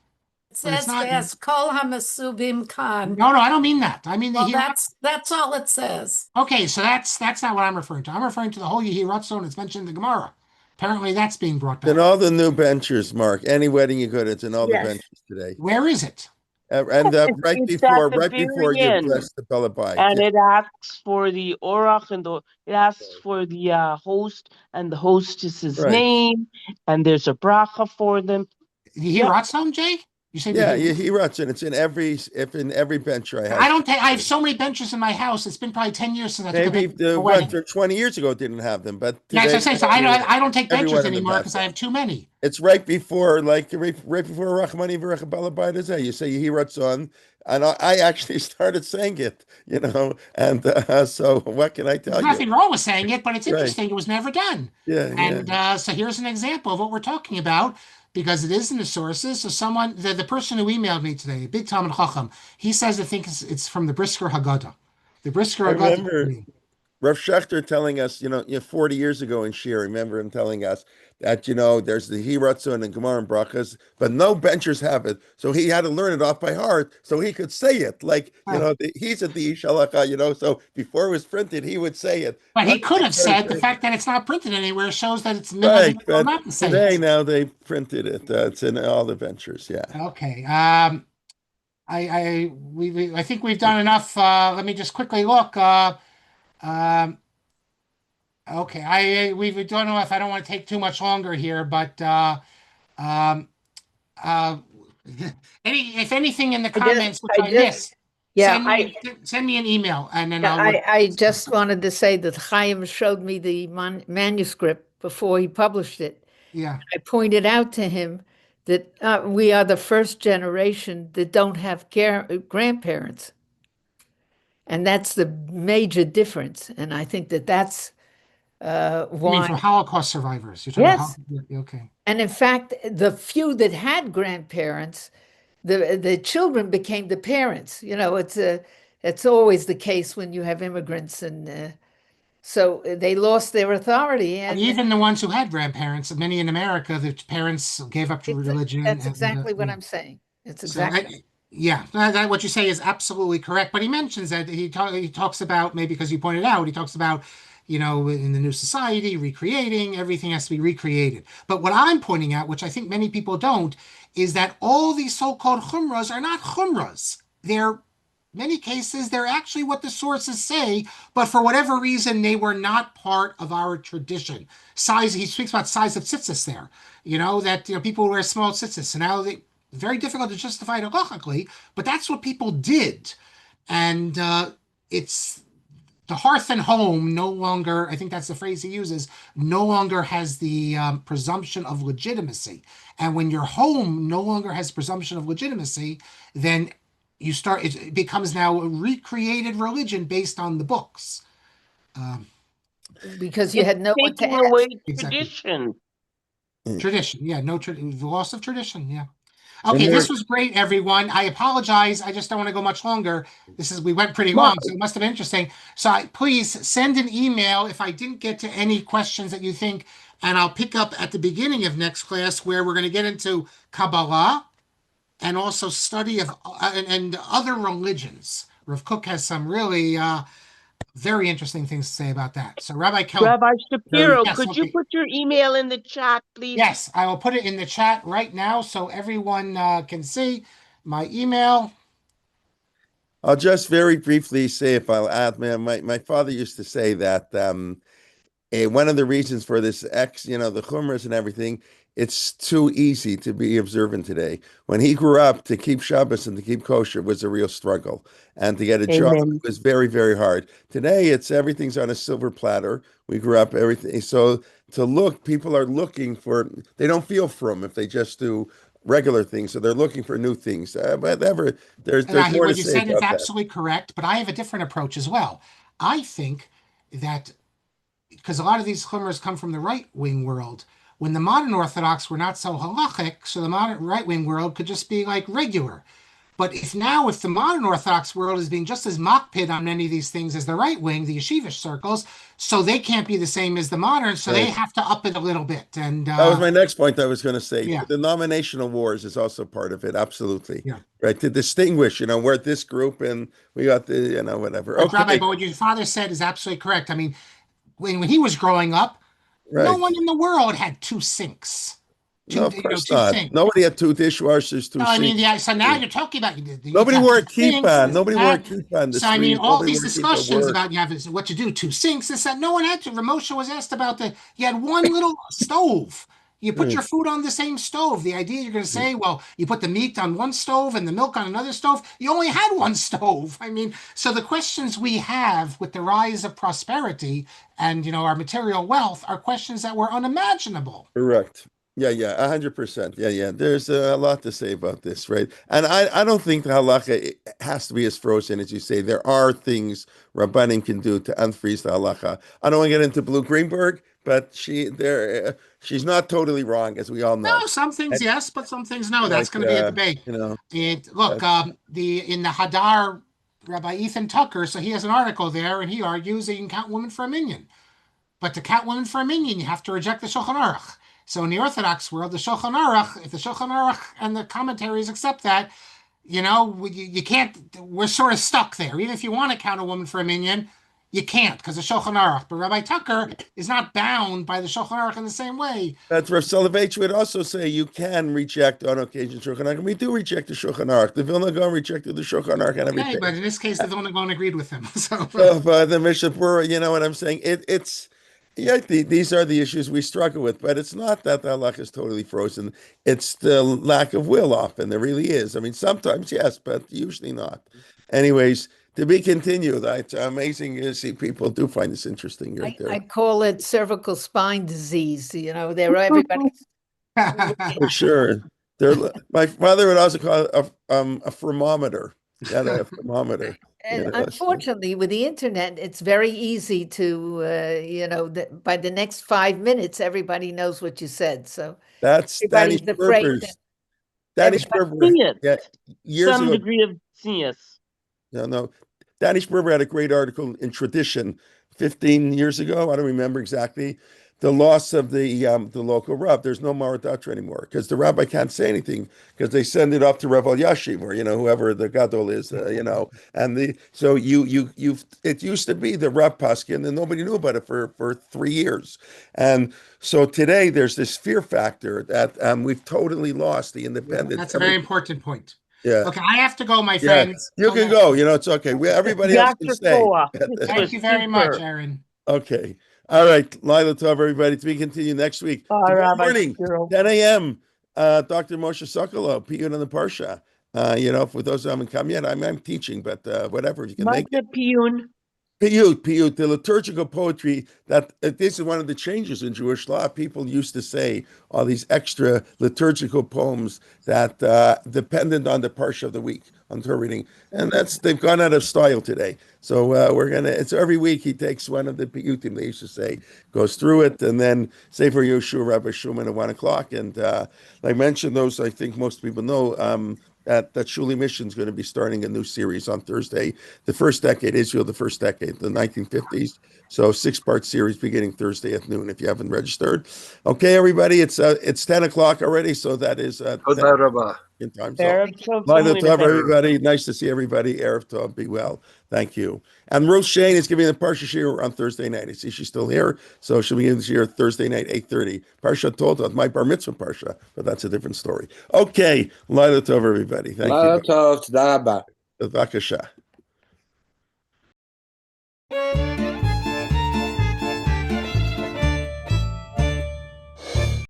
It But it's says not. Ves Kol Hamasubim Khan. No, I don't mean that. I mean the Well, here. that's all it says. Okay, so that's not what I'm referring to. I'm referring to the whole Yehiratzon that's mentioned in the Gemara. Apparently, that's being brought In back. all the new benchers, Mark. Any wedding you go to, it's in all the Yes. benchers today. Where is it? And right It's before, at the right before very you end. bless the Pelabite. And it asks for the orach and it asks for the host and the hostess's Right. name, and there's a bracha for them. Yehiratzon, Jay? You say Yeah, the he writes it. It's in every bencher I have. I don't take. I have so many benches in my house. It's been probably 10 years since I took a Maybe bench for a wedding. 20 years ago it didn't have them, but Yeah, today, as I say, so I don't take benches everyone in the anymore because basket. I have too many. It's right before, like right before Rachmani V'Rechabalabayt. You say Yehiratzon, and I actually started saying it, and so what can I tell There's you? nothing wrong with saying it, but it's Right. interesting. It was never done. Yeah, And so here's an example of what we're talking about because it is in the sources. So the person who emailed me today, Big Talmud Chacham, he says I think it's from the Brisker Haggadah. The Brisker I Haggadah. remember Rav Schechter telling us, 40 years ago in Shir, I remember him telling us that, there's the Hiratzon and Gemara and Brachas, but no benchers have it. So he had to learn it off by heart so he could say it. Like, he's at the Ishalacha, so before it was printed, he would say it. But he could have said the fact that it's not printed anywhere shows that it's Right, but not the same. today now they printed it. It's in all the ventures, yeah. Okay. I think we've done enough. Let me just quickly look. Okay, we've done enough. I don't want to take too much longer here, but um, uh, if anything in the comments which I missed, send me an email and then I just wanted to say that Chaim showed me the manuscript before he published it. Yeah. I pointed out to him that we are the first generation that don't have grandparents. And that's the major difference. And I think that's I mean, why. for Holocaust survivors. You're talking Yes. about okay. And in fact, the few that had grandparents, the children became the parents. It's always the case when you have immigrants, and so they lost their authority. And And even the ones who had grandparents, many in America, the parents gave up to religion. that's exactly what I'm saying. It's exactly. Yeah, that what you say is absolutely correct. But he mentions that he talks about, maybe because you pointed out, he talks about, in the new society, recreating, everything has to be recreated. But what I'm pointing out, which I think many people don't, is that all these so-called chumras are not chumras. They're many cases, they're actually what the sources say, but for whatever reason, they were not part of our tradition. He speaks about size of tzitzis there, that people wear small tzitzis. So now very difficult to justify it halachically, but that's what people did. And it's the hearth and home no longer, I think that's the phrase he uses, no longer has the presumption of legitimacy. And when your home no longer has presumption of legitimacy, then it becomes now a recreated religion based on the books. Because you had no one to taking ask. away Exactly. tradition. Tradition, yeah, the loss of tradition, yeah. Okay, this was great, everyone. I apologize. I just don't want to go much longer. We went pretty long, so it must have been interesting. So please send an email if I didn't get to any questions that you think, and I'll pick up at the beginning of next class where we're going to get into Kabbalah and also study of and other religions. Rav Kook has some really very interesting things to say about that. So Rabbi Shapiro, yes, could you put your email in the chat, please? Yes, I will put it in the chat right now so everyone can see my email. I'll just very briefly say, if I'll add, man, my father used to say that one of the reasons for this the chumras and everything it's too easy to be observant today. When he grew up, to keep Shabbos and to keep kosher was a real struggle. And to get a job Amen. was very, very hard. Today, it's everything's on a silver platter. We grew up everything. So to look, people are looking for, they don't feel from if they just do regular things. So they're looking for new things. Whatever, there's more to What you say said is about that. absolutely correct, but I have a different approach as well. I think that because a lot of these chumras come from the right wing world, when the modern Orthodox were not so halachic, so the modern right wing world could just be like regular. But if the modern Orthodox world is being just as makpid on many of these things as the right wing, the yeshivish circles, so they can't be the same as the modern, so they Right. have to up it a little bit. And That was my next point I was going to say. yeah, The denominational wars is also part of it. Absolutely. yeah. Right. To distinguish, we're this group and we got the, whatever. But Rabbi, Okay. but what your father said is absolutely correct. I mean, when he was growing up, no Right. one in the world had two sinks. No, of course Two not. sinks. Nobody had two dishwashers, two No, I mean, sinks. yeah. So now you're talking about you Nobody have wore two a sinks, kippah. this, Nobody wore a that. kippah on the So I mean, street. all Nobody these wore a kippah at discussions work. about you have what to do, two sinks. This that no one had to. Ramosha was asked about you had one little stove. You put Right. your food on the same stove. The idea you're going to say, well, you put the meat on one stove and the milk on another stove. You only had one stove. I mean, so the questions we have with the rise of prosperity and our material wealth are questions that were unimaginable. Correct. Yeah, yeah, 100%. Yeah, yeah. There's a lot to say about this, right? And I don't think the halacha has to be as frozen as you say. There are things Rabbanim can do to unfreeze the halacha. I don't want to get into Blue Greenberg, but she's not totally wrong, as we all know. No, some things And yes, but some things no. That's like going to be a debate. Look, uh, the in the Hadar, Rabbi Ethan Tucker, so he has an article there, and he argues that you can count women for a minyan. But to count women for a minyan, you have to reject the Shulchan Aruch. So in the Orthodox world, the Shulchan Aruch, if the Shulchan Aruch and the commentaries accept that, you can't. We're sort of stuck there. Even if you want to count a woman for a minyan, you can't because of Shulchan Aruch. But Rabbi Tucker is not bound by the Shulchan Aruch in the same way. That's Rav Soloveitch would also say you can reject on occasion Shulchan Aruch. And we do reject the Shulchan Aruch. The Vilna Gaon rejected the Shulchan Aruch and Okay, everything. but in this case, the Vilna Gaon agreed with him. So The Mishnah Berurah, you know what I'm saying? It's yeah, these are the issues we struggle with, but it's not that the halakha is totally frozen. It's the lack of will often. There really is. I mean, sometimes yes, but usually not. Anyways, to be continued. It's amazing to see people do find this interesting right there. I call it cervical spine disease. They're everybody's. For sure. My father would also call it a thermometer. He had a thermometer. And unfortunately, with the internet, it's very easy to, by the next 5 minutes, everybody knows what you said. So That's Danny everybody's afraid Sperber's. that Danny everybody- Sperber. See it. Yeah, years Some ago. degree of yes. No. Danny Sperber had a great article in Tradition 15 years ago. I don't remember exactly. The loss of the local Rav. There's no Maradatra anymore because the rabbi can't say anything because they send it up to Rav Yashiv or whoever the gadol is, and it used to be the Rav Paskin and nobody knew about it for 3 years, and so today there's this fear factor that we've totally lost the independence. that's a very important point. Yeah. Okay, I have to go, my Yeah, friends. you can go. It's okay. Everybody else can stay. Thank you very much, Aaron. Okay. All right. Lila Tov, everybody. To be continued next week. Tomorrow morning, 10 a.m. Dr. Moshe Sokolow, Piyut on the Parsha. For those who haven't come yet, I'm teaching, but whatever, you can make it. Piyut, the liturgical poetry, this is one of the changes in Jewish law. People used to say all these extra liturgical poems that dependent on the parsha of the week, on Torah reading. And they've gone out of style today. So it's every week he takes one of the piyutim, they used to say, goes through it, and then Sefer Yoshua, Rabbi Shuman at 1 o'clock. And I mentioned those, I think most people know, that Shuli Mission is going to be starting a new series on Thursday. The first decade, Israel, the first decade, the 1950s. So 6-part series beginning Thursday at noon if you haven't registered. Okay, everybody, it's 10 o'clock already, so that is in time. So, everybody, nice to see everybody. Erev Tov, be well. Thank you. And Ruth Shane is giving the Parsha Shir on Thursday night. I see she's still here, so she'll be giving the Shir Thursday night, 8:30. Parsha told us my Bar Mitzvah Parsha, but that's a different story. Okay, Lila Tov, everybody. Thank you. Lila Tov, T'da Rabba. Bavakasha.